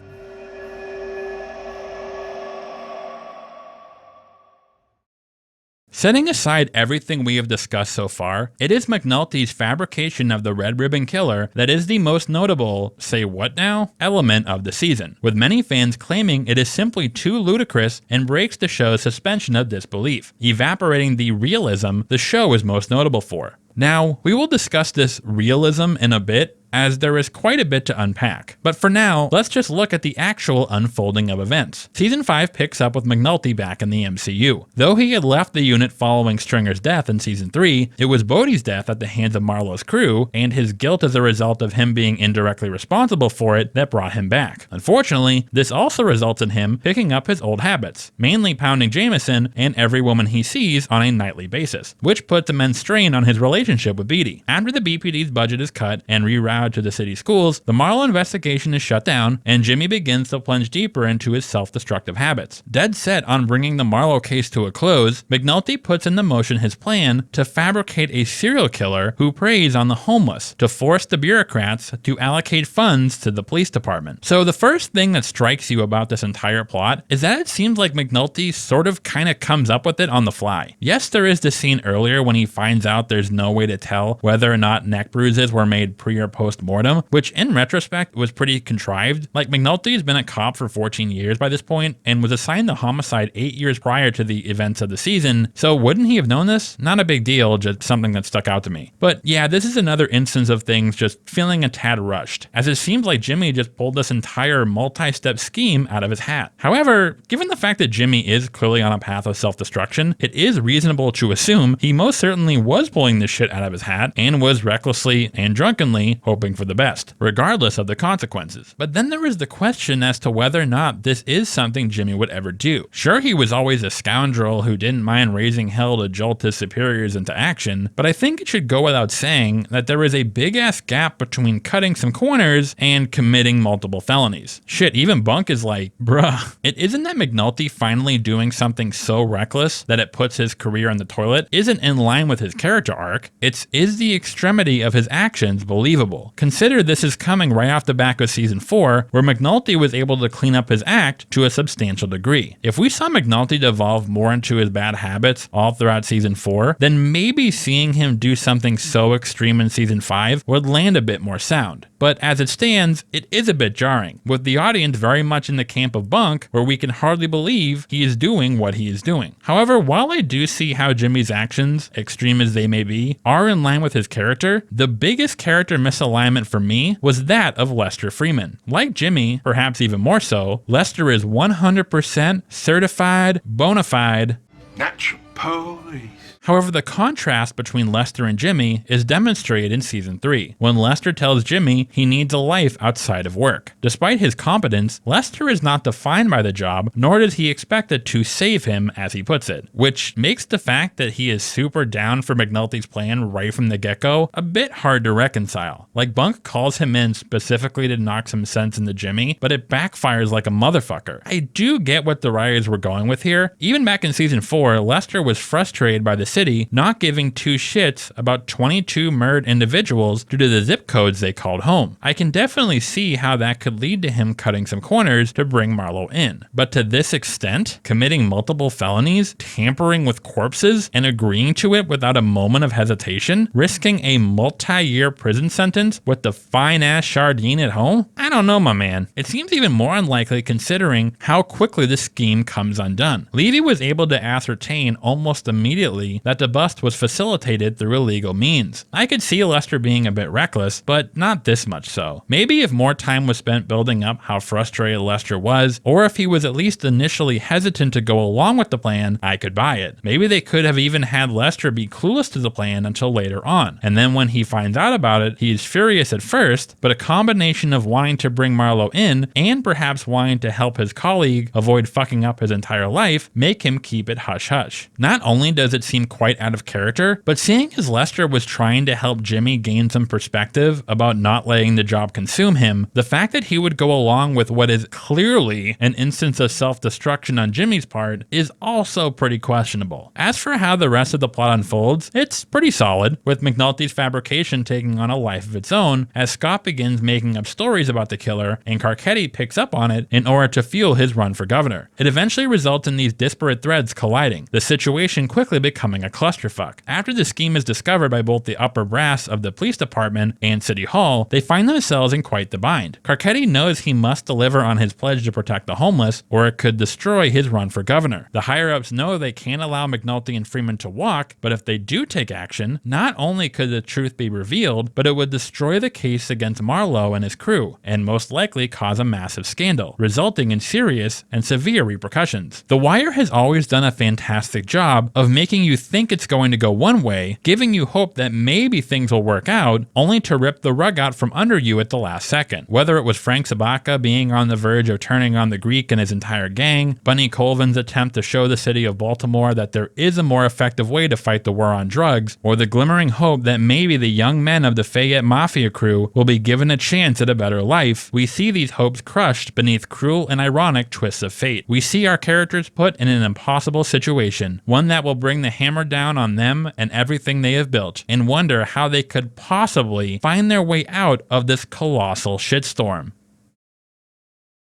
Setting aside everything we have discussed so far, it is McNulty's fabrication of the Red Ribbon Killer that is the most notable, say what now, element of the season, with many fans claiming it is simply too ludicrous and breaks the show's suspension of disbelief, evaporating the realism the show is most notable for. Now, we will discuss this realism in a bit, as there is quite a bit to unpack. But for now, let's just look at the actual unfolding of events. Season 5 picks up with McNulty back in the MCU. Though he had left the unit following Stringer's death in Season 3, it was Bodhi's death at the hands of Marlowe's crew, and his guilt as a result of him being indirectly responsible for it that brought him back. Unfortunately, this also results in him picking up his old habits, mainly pounding Jameson and every woman he sees on a nightly basis, which puts immense strain on his relationship with Beatty. After the BPD's budget is cut and rerouted to the city schools, the Marlowe investigation is shut down, and Jimmy begins to plunge deeper into his self-destructive habits. Dead set on bringing the Marlowe case to a close, McNulty puts into motion his plan to fabricate a serial killer who preys on the homeless to force the bureaucrats to allocate funds to the police department. So the first thing that strikes you about this entire plot is that it seems like McNulty sort of kind of comes up with it on the fly. Yes, there is the scene earlier when he finds out there's no way to tell whether or not neck bruises were made pre or post-mortem, which in retrospect was pretty contrived. Like, McNulty has been a cop for 14 years by this point and was assigned to homicide 8 years prior to the events of the season, so wouldn't he have known this? Not a big deal, just something that stuck out to me. But yeah, this is another instance of things just feeling a tad rushed, as it seems like Jimmy just pulled this entire multi-step scheme out of his hat. However, given the fact that Jimmy is clearly on a path of self-destruction, it is reasonable to assume he most certainly was pulling this shit out of his hat and was recklessly and drunkenly hoping for the best, regardless of the consequences. But then there is the question as to whether or not this is something Jimmy would ever do. Sure, he was always a scoundrel who didn't mind raising hell to jolt his superiors into action, but I think it should go without saying that there is a big-ass gap between cutting some corners and committing multiple felonies. Shit, even Bunk is like, bruh. It isn't that McNulty finally doing something so reckless that it puts his career in the toilet isn't in line with his character arc, it's is the extremity of his actions believable. Consider this is coming right off the back of season 4, where McNulty was able to clean up his act to a substantial degree. If we saw McNulty devolve more into his bad habits all throughout season 4, then maybe seeing him do something so extreme in season 5 would land a bit more sound. But as it stands, it is a bit jarring, with the audience very much in the camp of Bunk, where we can hardly believe he is doing what he is doing. However, while I do see how Jimmy's actions, extreme as they may be, are in line with his character, the biggest character misalignment for me was that of Lester Freeman. Like Jimmy, perhaps even more so, Lester is 100% certified, bona fide natural police. However, the contrast between Lester and Jimmy is demonstrated in Season 3, when Lester tells Jimmy he needs a life outside of work. Despite his competence, Lester is not defined by the job, nor does he expect it to save him, as he puts it, which makes the fact that he is super down for McNulty's plan right from the get-go a bit hard to reconcile. Like, Bunk calls him in specifically to knock some sense into Jimmy, but it backfires like a motherfucker. I do get what the writers were going with here. Even back in Season 4, Lester was frustrated by the city not giving two shits about 22 murdered individuals due to the zip codes they called home. I can definitely see how that could lead to him cutting some corners to bring Marlowe in. But to this extent, committing multiple felonies, tampering with corpses, and agreeing to it without a moment of hesitation, risking a multi-year prison sentence with the fine-ass Chardine at home? I don't know, my man. It seems even more unlikely considering how quickly the scheme comes undone. Levy was able to ascertain almost immediately that the bust was facilitated through illegal means. I could see Lester being a bit reckless, but not this much so. Maybe if more time was spent building up how frustrated Lester was, or if he was at least initially hesitant to go along with the plan, I could buy it. Maybe they could have even had Lester be clueless to the plan until later on, and then when he finds out about it, he is furious at first, but a combination of wanting to bring Marlowe in, and perhaps wanting to help his colleague avoid fucking up his entire life, make him keep it hush-hush. Not only does it seem quite out of character, but seeing as Lester was trying to help Jimmy gain some perspective about not letting the job consume him, the fact that he would go along with what is clearly an instance of self-destruction on Jimmy's part is also pretty questionable. As for how the rest of the plot unfolds, it's pretty solid, with McNulty's fabrication taking on a life of its own as Scott begins making up stories about the killer and Carcetti picks up on it in order to fuel his run for governor. It eventually results in these disparate threads colliding, the situation quickly becoming a clusterfuck. After the scheme is discovered by both the upper brass of the police department and City Hall, they find themselves in quite the bind. Carcetti knows he must deliver on his pledge to protect the homeless, or it could destroy his run for governor. The higher-ups know they can't allow McNulty and Freeman to walk, but if they do take action, not only could the truth be revealed, but it would destroy the case against Marlowe and his crew, and most likely cause a massive scandal, resulting in serious and severe repercussions. The Wire has always done a fantastic job of making you think it's going to go one way, giving you hope that maybe things will work out, only to rip the rug out from under you at the last second. Whether it was Frank Sabaka being on the verge of turning on the Greek and his entire gang, Bunny Colvin's attempt to show the city of Baltimore that there is a more effective way to fight the war on drugs, or the glimmering hope that maybe the young men of the Fayette Mafia crew will be given a chance at a better life, we see these hopes crushed beneath cruel and ironic twists of fate. We see our characters put in an impossible situation, one that will bring the hammer down on them and everything they have built, and wonder how they could possibly find their way out of this colossal shitstorm.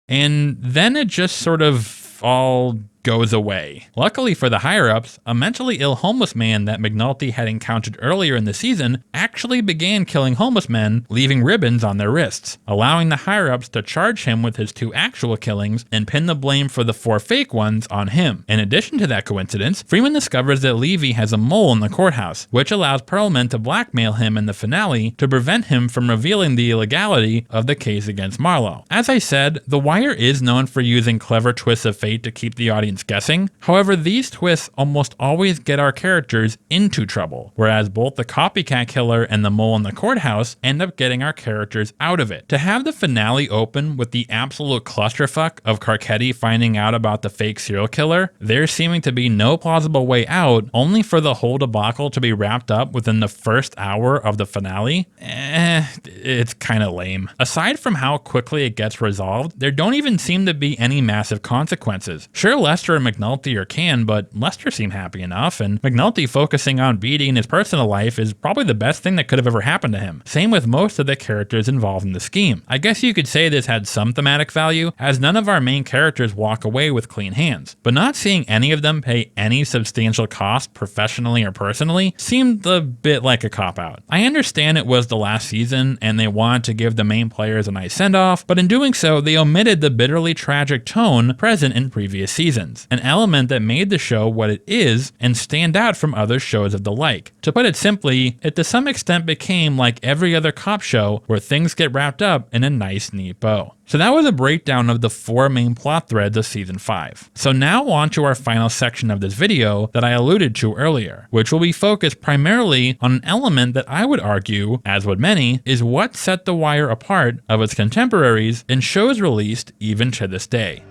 And then it just sort of all goes away. Luckily for the higher-ups, a mentally ill homeless man that McNulty had encountered earlier in the season actually began killing homeless men, leaving ribbons on their wrists, allowing the higher-ups to charge him with his 2 actual killings and pin the blame for the 4 fake ones on him. In addition to that coincidence, Freeman discovers that Levy has a mole in the courthouse, which allows Perlman to blackmail him in the finale to prevent him from revealing the illegality of the case against Marlowe. As I said, The Wire is known for using clever twists of fate to keep the audience guessing. However, these twists almost always get our characters into trouble, whereas both the copycat killer and the mole in the courthouse end up getting our characters out of it. To have the finale open with the absolute clusterfuck of Carcetti finding out about the fake serial killer, there seeming to be no plausible way out, only for the whole debacle to be wrapped up within the first hour of the finale, it's kinda lame. Aside from how quickly it gets resolved, there don't even seem to be any massive consequences. Sure, Lester and McNulty are canned, but Lester seemed happy enough, and McNulty focusing on beating his personal life is probably the best thing that could have ever happened to him. Same with most of the characters involved in the scheme. I guess you could say this had some thematic value, as none of our main characters walk away with clean hands, but not seeing any of them pay any substantial cost professionally or personally seemed a bit like a cop-out. I understand it was the last season and they wanted to give the main players a nice send-off, but in doing so, they omitted the bitterly tragic tone present in previous seasons. villains, an element that made the show what it is and stand out from other shows of the like. To put it simply, it to some extent became like every other cop show where things get wrapped up in a nice, neat bow. So that was a breakdown of the 4 main plot threads of Season 5. So now on to our final section of this video that I alluded to earlier, which will be focused primarily on an element that I would argue, as would many, is what set The Wire apart of its contemporaries in shows released even to this day.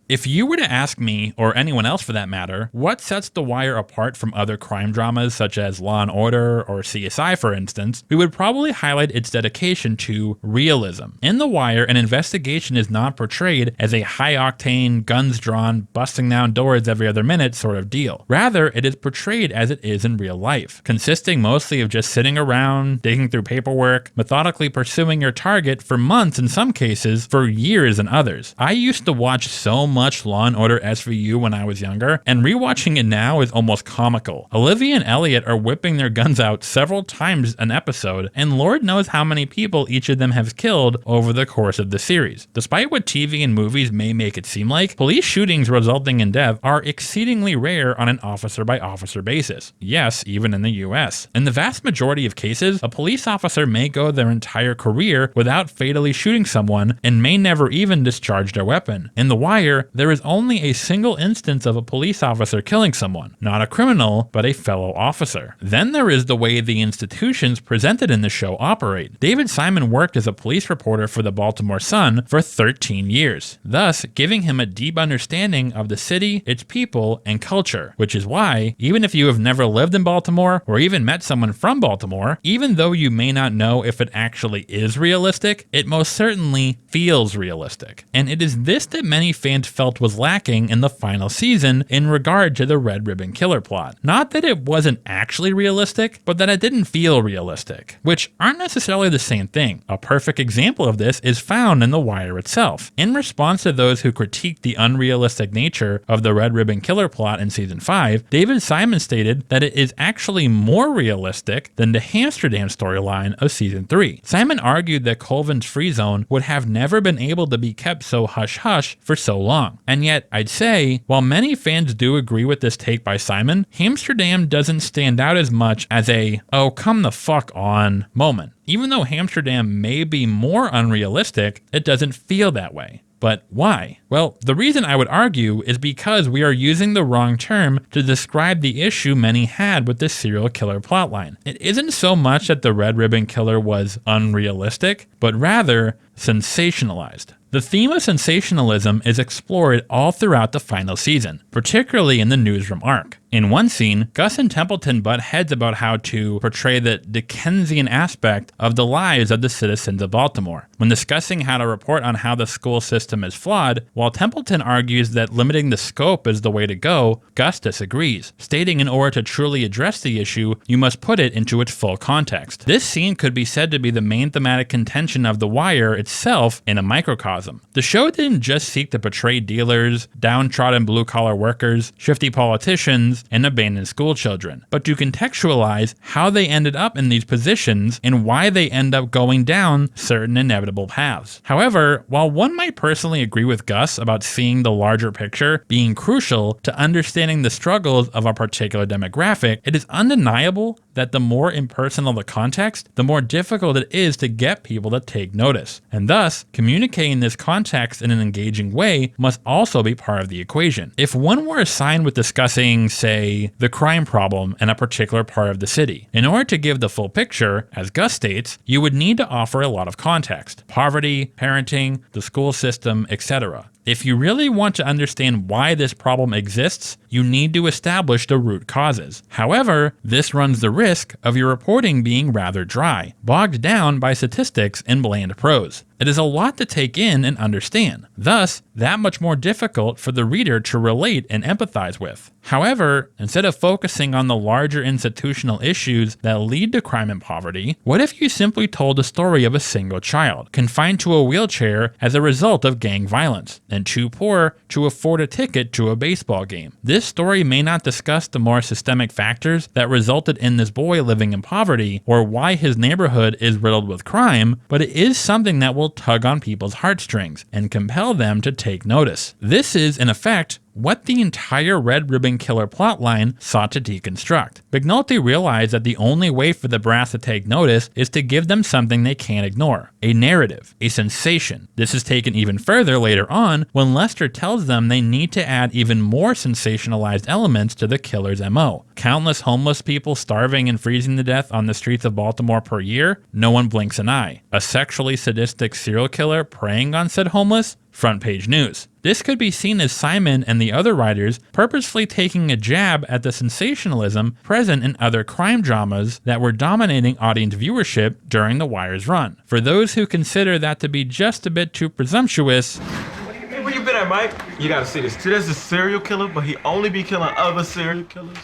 If you were to ask me, or anyone else for that matter, what sets The Wire apart from other crime dramas such as Law & Order or CSI for instance, we would probably highlight its dedication to realism. In The Wire, an investigation is not portrayed as a high-octane, guns drawn, busting down doors every other minute sort of deal. Rather, it is portrayed as it is in real life, consisting mostly of just sitting around, digging through paperwork, methodically pursuing your target for months in some cases, for years in others. I used to watch so much Law & Order SVU when I was younger, and rewatching it now is almost comical. Olivia and Elliot are whipping their guns out several times an episode, and Lord knows how many people each of them has killed over the course of the series. Despite what TV and movies may make it seem like, police shootings resulting in death are exceedingly rare on an officer-by-officer basis. Yes, even in the US. In the vast majority of cases, a police officer may go their entire career without fatally shooting someone and may never even discharge their weapon. In The Wire, there is only a single instance of a police officer killing someone, not a criminal, but a fellow officer. Then there is the way the institutions presented in the show operate. David Simon worked as a police reporter for the Baltimore Sun for 13 years, thus giving him a deep understanding of the city, its people, and culture, which is why, even if you have never lived in Baltimore or even met someone from Baltimore, even though you may not know if it actually is realistic, it most certainly feels realistic. And it is this that many fans felt was lacking in the final season in regard to the Red Ribbon Killer plot. Not that it wasn't actually realistic, but that it didn't feel realistic, which aren't necessarily the same thing. A perfect example of this is found in The Wire itself. In response to those who critiqued the unrealistic nature of the Red Ribbon Killer plot in Season 5, David Simon stated that it is actually more realistic than the Amsterdam storyline of Season 3. Simon argued that Colvin's free zone would have never been able to be kept so hush-hush for so long. And yet, I'd say, while many fans do agree with this take by Simon, Amsterdam doesn't stand out as much as a, oh come the fuck on moment. Even though Amsterdam may be more unrealistic, it doesn't feel that way. But why? Well, the reason I would argue is because we are using the wrong term to describe the issue many had with this serial killer plotline. It isn't so much that the Red Ribbon Killer was unrealistic, but rather sensationalized. The theme of sensationalism is explored all throughout the final season, particularly in the Newsroom arc. In one scene, Gus and Templeton butt heads about how to portray the Dickensian aspect of the lives of the citizens of Baltimore. When discussing how to report on how the school system is flawed, while Templeton argues that limiting the scope is the way to go, Gus disagrees, stating in order to truly address the issue, you must put it into its full context. This scene could be said to be the main thematic contention of The Wire itself in a microcosm. The show didn't just seek to portray dealers, downtrodden blue-collar workers, shifty politicians, and abandoned school children, but to contextualize how they ended up in these positions and why they end up going down certain inevitable paths. However, while one might personally agree with Gus about seeing the larger picture being crucial to understanding the struggles of a particular demographic, it is undeniable that the more impersonal the context, the more difficult it is to get people to take notice. And thus, communicating this context in an engaging way must also be part of the equation. If one were assigned with discussing, say, the crime problem in a particular part of the city, in order to give the full picture, as Gus states, you would need to offer a lot of context. Poverty, parenting, the school system, etc. If you really want to understand why this problem exists, you need to establish the root causes. However, this runs the risk of your reporting being rather dry, bogged down by statistics and bland prose. It is a lot to take in and understand, thus that much more difficult for the reader to relate and empathize with. However, instead of focusing on the larger institutional issues that lead to crime and poverty, what if you simply told the story of a single child, confined to a wheelchair as a result of gang violence? and too poor to afford a ticket to a baseball game. This story may not discuss the more systemic factors that resulted in this boy living in poverty or why his neighborhood is riddled with crime, but it is something that will tug on people's heartstrings and compel them to take notice. This is, in effect, what the entire Red Ribbon Killer plotline sought to deconstruct. McNulty realized that the only way for the brass to take notice is to give them something they can't ignore. A narrative, a sensation. This is taken even further later on when Lester tells them they need to add even more sensationalized elements to the killer's MO. Countless homeless people starving and freezing to death on the streets of Baltimore per year? No one blinks an eye. A sexually sadistic serial killer preying on said homeless? Front page news. This could be seen as Simon and the other writers purposefully taking a jab at the sensationalism present in other crime dramas that were dominating audience viewership during The Wire's run. For those who consider that to be just a bit too presumptuous, Hey, where you been at, Mike? You gotta see this. See, there's a serial killer, but he only be killing other serial killers.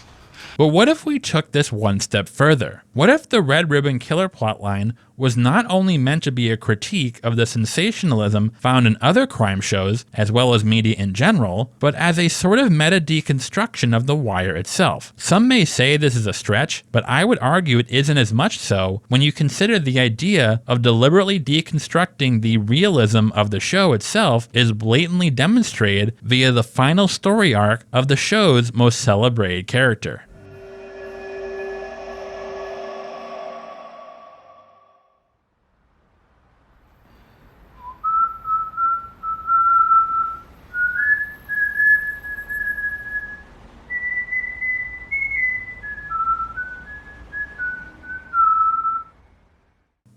but what if we took this one step further? What if the Red Ribbon Killer plotline was not only meant to be a critique of the sensationalism found in other crime shows, as well as media in general, but as a sort of meta deconstruction of The Wire itself? Some may say this is a stretch, but I would argue it isn't as much so when you consider the idea of deliberately deconstructing the realism of the show itself is blatantly demonstrated via the final story arc of the show's most celebrated character.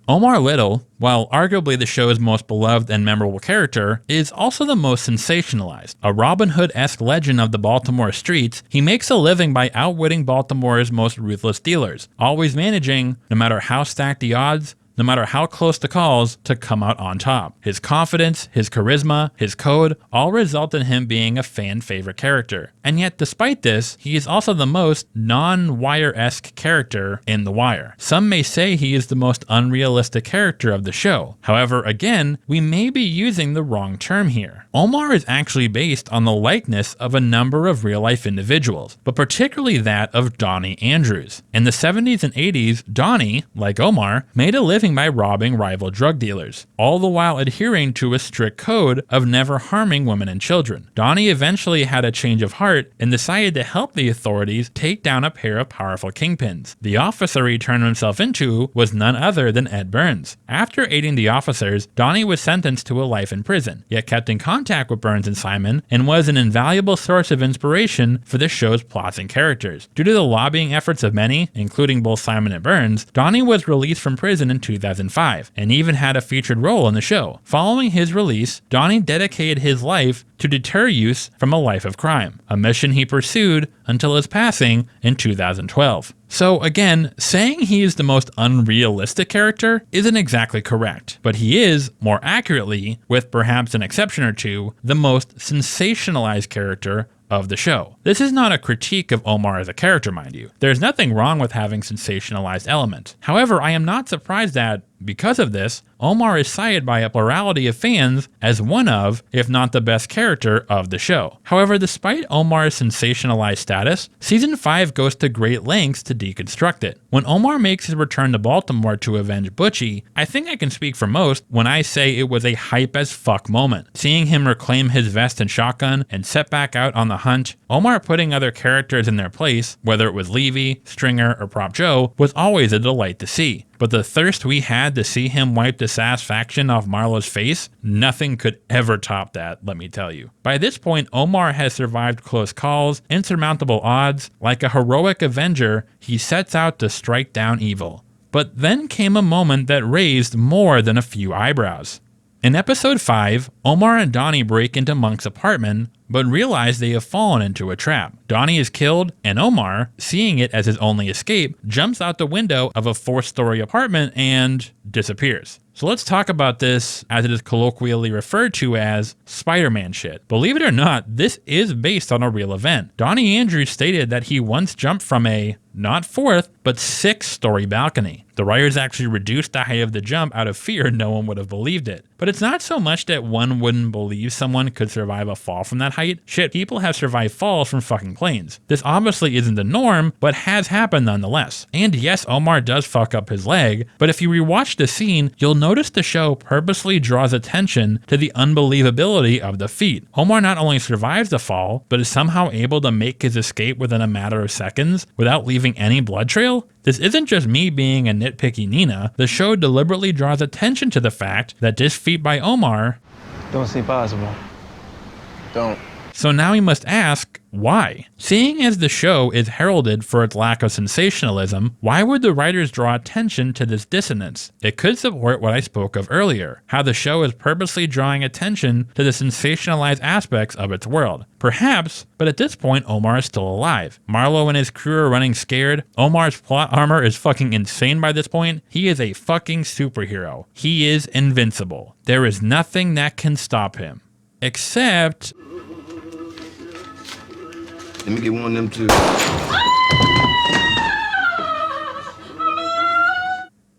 Omar Little, while arguably the show's most beloved and memorable character, is also the most sensationalized. A Robin Hood-esque legend of the Baltimore streets, he makes a living by outwitting Baltimore's most ruthless dealers, always managing, no matter how stacked the odds, no matter how close the calls, to come out on top. His confidence, his charisma, his code, all result in him being a fan favorite character. And yet, despite this, he is also the most non-Wire-esque character in The Wire. Some may say he is the most unrealistic character of the show. However, again, we may be using the wrong term here. Omar is actually based on the likeness of a number of real-life individuals, but particularly that of Donnie Andrews. In the 70s and 80s, Donnie, like Omar, made a living by robbing rival drug dealers, all the while adhering to a strict code of never harming women and children. Donnie eventually had a change of heart and decided to help the authorities take down a pair of powerful kingpins. The officer he turned himself into was none other than Ed Burns. After aiding the officers, Donnie was sentenced to a life in prison, yet kept in contact with Burns and Simon and was an invaluable source of inspiration for the show's plots and characters. Due to the lobbying efforts of many, including both Simon and Burns, Donnie was released from prison in 2005 and even had a featured role in the show. Following his release, Donnie dedicated his life to deter youth from a life of crime, a mission he pursued until his passing in 2012. So again, saying he is the most unrealistic character isn't exactly correct, but he is, more accurately, with perhaps an exception or two, the most sensationalized character of the show. This is not a critique of Omar as a character, mind you. There's nothing wrong with having sensationalized elements. However, I am not surprised that, because of this, Omar is cited by a plurality of fans as one of, if not the best character of the show. However, despite Omar's sensationalized status, Season 5 goes to great lengths to deconstruct it. When Omar makes his return to Baltimore to avenge Butchie, I think I can speak for most when I say it was a hype as fuck moment. Seeing him reclaim his vest and shotgun and set back out on the hunt, Omar putting other characters in their place, whether it was Levy, Stringer, or Prop Joe, was always a delight to see. But the thirst we had to see him wipe the satisfaction off Marlo's face, nothing could ever top that, let me tell you. By this point, Omar has survived close calls, insurmountable odds. Like a heroic avenger, he sets out to strike down evil. But then came a moment that raised more than a few eyebrows. In episode 5, Omar and Donnie break into Monk's apartment, but realize they have fallen into a trap. Donnie is killed, and Omar, seeing it as his only escape, jumps out the window of a 4-story apartment and disappears. So let's talk about this as it is colloquially referred to as Spider-Man shit. Believe it or not, this is based on a real event. Donnie Andrews stated that he once jumped from a not 4th, but 6th-story balcony. The writers actually reduced the height of the jump out of fear no one would have believed it. But it's not so much that one wouldn't believe someone could survive a fall from that height. Shit, people have survived falls from fucking planes. This obviously isn't the norm, but has happened nonetheless. And yes, Omar does fuck up his leg, but if you rewatch the scene, you'll notice the show purposely draws attention to the unbelievability of the feat. Omar not only survives the fall, but is somehow able to make his escape within a matter of seconds without leaving any blood trail. This isn't just me being a nitpicky Nina. The show deliberately draws attention to the fact that this feat by Omar don't seem possible. Don't. So now we must ask, why? Seeing as the show is heralded for its lack of sensationalism, why would the writers draw attention to this dissonance? It could support what I spoke of earlier, how the show is purposely drawing attention to the sensationalized aspects of its world. Perhaps, but at this point Omar is still alive. Marlo and his crew are running scared. Omar's plot armor is fucking insane by this point. He is a fucking superhero. He is invincible. There is nothing that can stop him. Except... Let me get one of them too.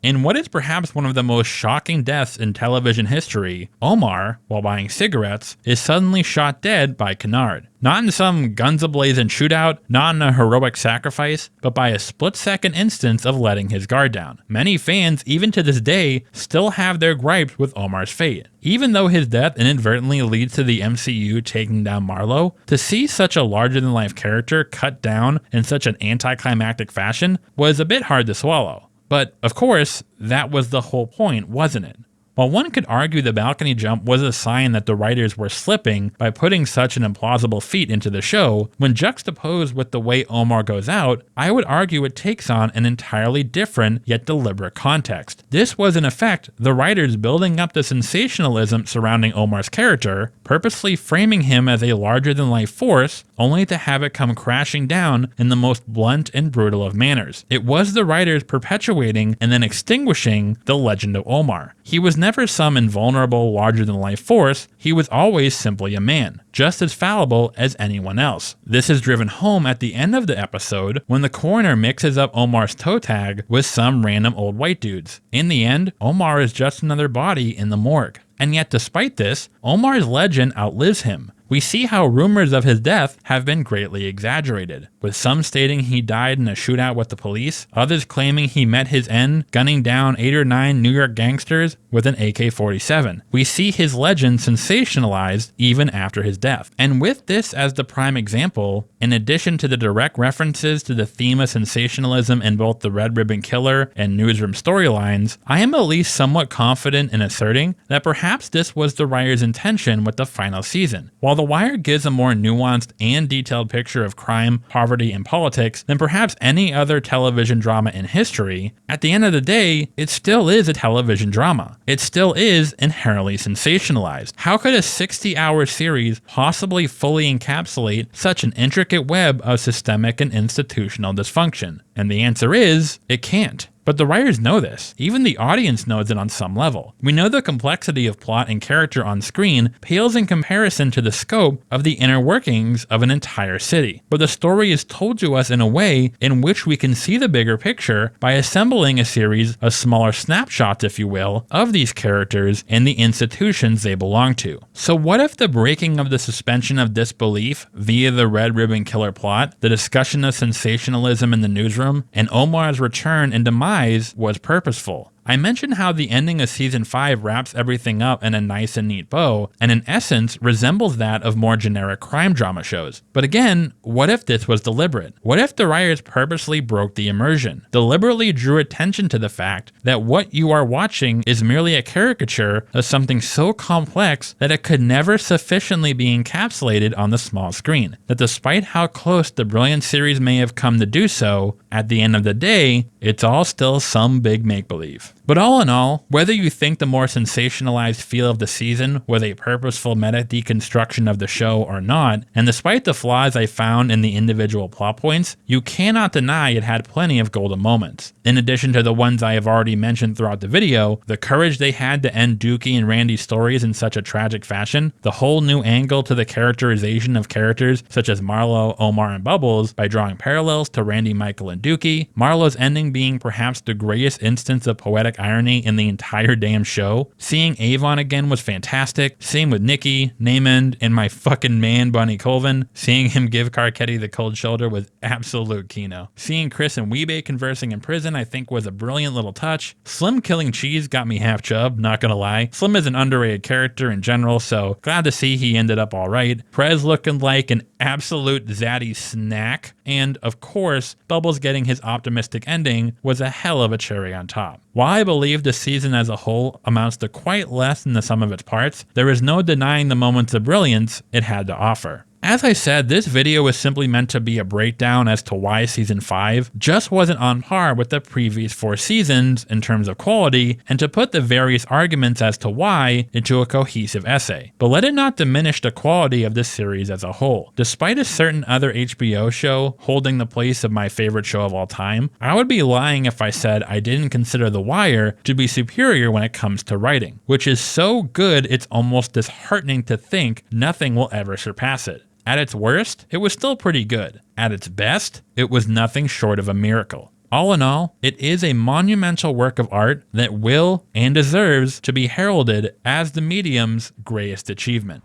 In what is perhaps one of the most shocking deaths in television history, Omar, while buying cigarettes, is suddenly shot dead by Kennard. Not in some guns ablazing shootout, not in a heroic sacrifice, but by a split-second instance of letting his guard down. Many fans, even to this day, still have their gripes with Omar's fate. Even though his death inadvertently leads to the MCU taking down Marlo, to see such a larger-than-life character cut down in such an anticlimactic fashion was a bit hard to swallow. But, of course, that was the whole point, wasn't it? While one could argue the balcony jump was a sign that the writers were slipping by putting such an implausible feat into the show, when juxtaposed with the way Omar goes out, I would argue it takes on an entirely different yet deliberate context. This was in effect the writers building up the sensationalism surrounding Omar's character, purposely framing him as a larger-than-life force, only to have it come crashing down in the most blunt and brutal of manners. It was the writers perpetuating and then extinguishing the legend of Omar. He was never some invulnerable, larger-than-life force. He was always simply a man, just as fallible as anyone else. This is driven home at the end of the episode when the coroner mixes up Omar's toe tag with some random old white dudes. In the end, Omar is just another body in the morgue. And yet despite this, Omar's legend outlives him. We see how rumors of his death have been greatly exaggerated, with some stating he died in a shootout with the police, others claiming he met his end gunning down 8 or 9 New York gangsters with an AK-47. We see his legend sensationalized even after his death. And with this as the prime example, in addition to the direct references to the theme of sensationalism in both the Red Ribbon Killer and Newsroom storylines, I am at least somewhat confident in asserting that perhaps this was the writer's intention with the final season. While The Wire gives a more nuanced and detailed picture of crime, poverty, and politics than perhaps any other television drama in history, at the end of the day, it still is a television drama. It still is inherently sensationalized. How could a 60-hour series possibly fully encapsulate such an intricate web of systemic and institutional dysfunction? And the answer is, it can't. But the writers know this. Even the audience knows it on some level. We know the complexity of plot and character on screen pales in comparison to the scope of the inner workings of an entire city. But the story is told to us in a way in which we can see the bigger picture by assembling a series of smaller snapshots, if you will, of these characters and the institutions they belong to. So what if the breaking of the suspension of disbelief via the Red Ribbon Killer plot, the discussion of sensationalism in the newsroom, and Omar's return and demise was purposeful? I mentioned how the ending of season 5 wraps everything up in a nice and neat bow, and in essence resembles that of more generic crime drama shows. But again, what if this was deliberate? What if the writers purposely broke the immersion, deliberately drew attention to the fact that what you are watching is merely a caricature of something so complex that it could never sufficiently be encapsulated on the small screen? That despite how close the brilliant series may have come to do so, at the end of the day, it's all still some big make-believe. But all in all, whether you think the more sensationalized feel of the season was a purposeful meta deconstruction of the show or not, and despite the flaws I found in the individual plot points, you cannot deny it had plenty of golden moments. In addition to the ones I have already mentioned throughout the video, the courage they had to end Dookie and Randy's stories in such a tragic fashion, the whole new angle to the characterization of characters such as Marlo, Omar, and Bubbles by drawing parallels to Randy, Michael, and Dookie, Marlo's ending being perhaps the greatest instance of poetic irony in the entire damn show. Seeing Avon again was fantastic. Same with Nikki, Namond, and my fucking man Bunny Colvin. Seeing him give Carcetti the cold shoulder was absolute kino. Seeing Chris and Weebay conversing in prison I think was a brilliant little touch. Slim killing Cheese got me half chub, not gonna lie. Slim is an underrated character in general, so glad to see he ended up alright. Prez looking like an absolute zaddy snack, and of course, Bubbles getting his optimistic ending was a hell of a cherry on top. While I believe the season as a whole amounts to quite less than the sum of its parts, there is no denying the moments of brilliance it had to offer. As I said, this video was simply meant to be a breakdown as to why Season 5 just wasn't on par with the previous 4 seasons in terms of quality, and to put the various arguments as to why into a cohesive essay. But let it not diminish the quality of this series as a whole. Despite a certain other HBO show holding the place of my favorite show of all time, I would be lying if I said I didn't consider The Wire to be superior when it comes to writing, which is so good it's almost disheartening to think nothing will ever surpass it. At its worst, it was still pretty good. At its best, it was nothing short of a miracle. All in all, it is a monumental work of art that will and deserves to be heralded as the medium's greatest achievement.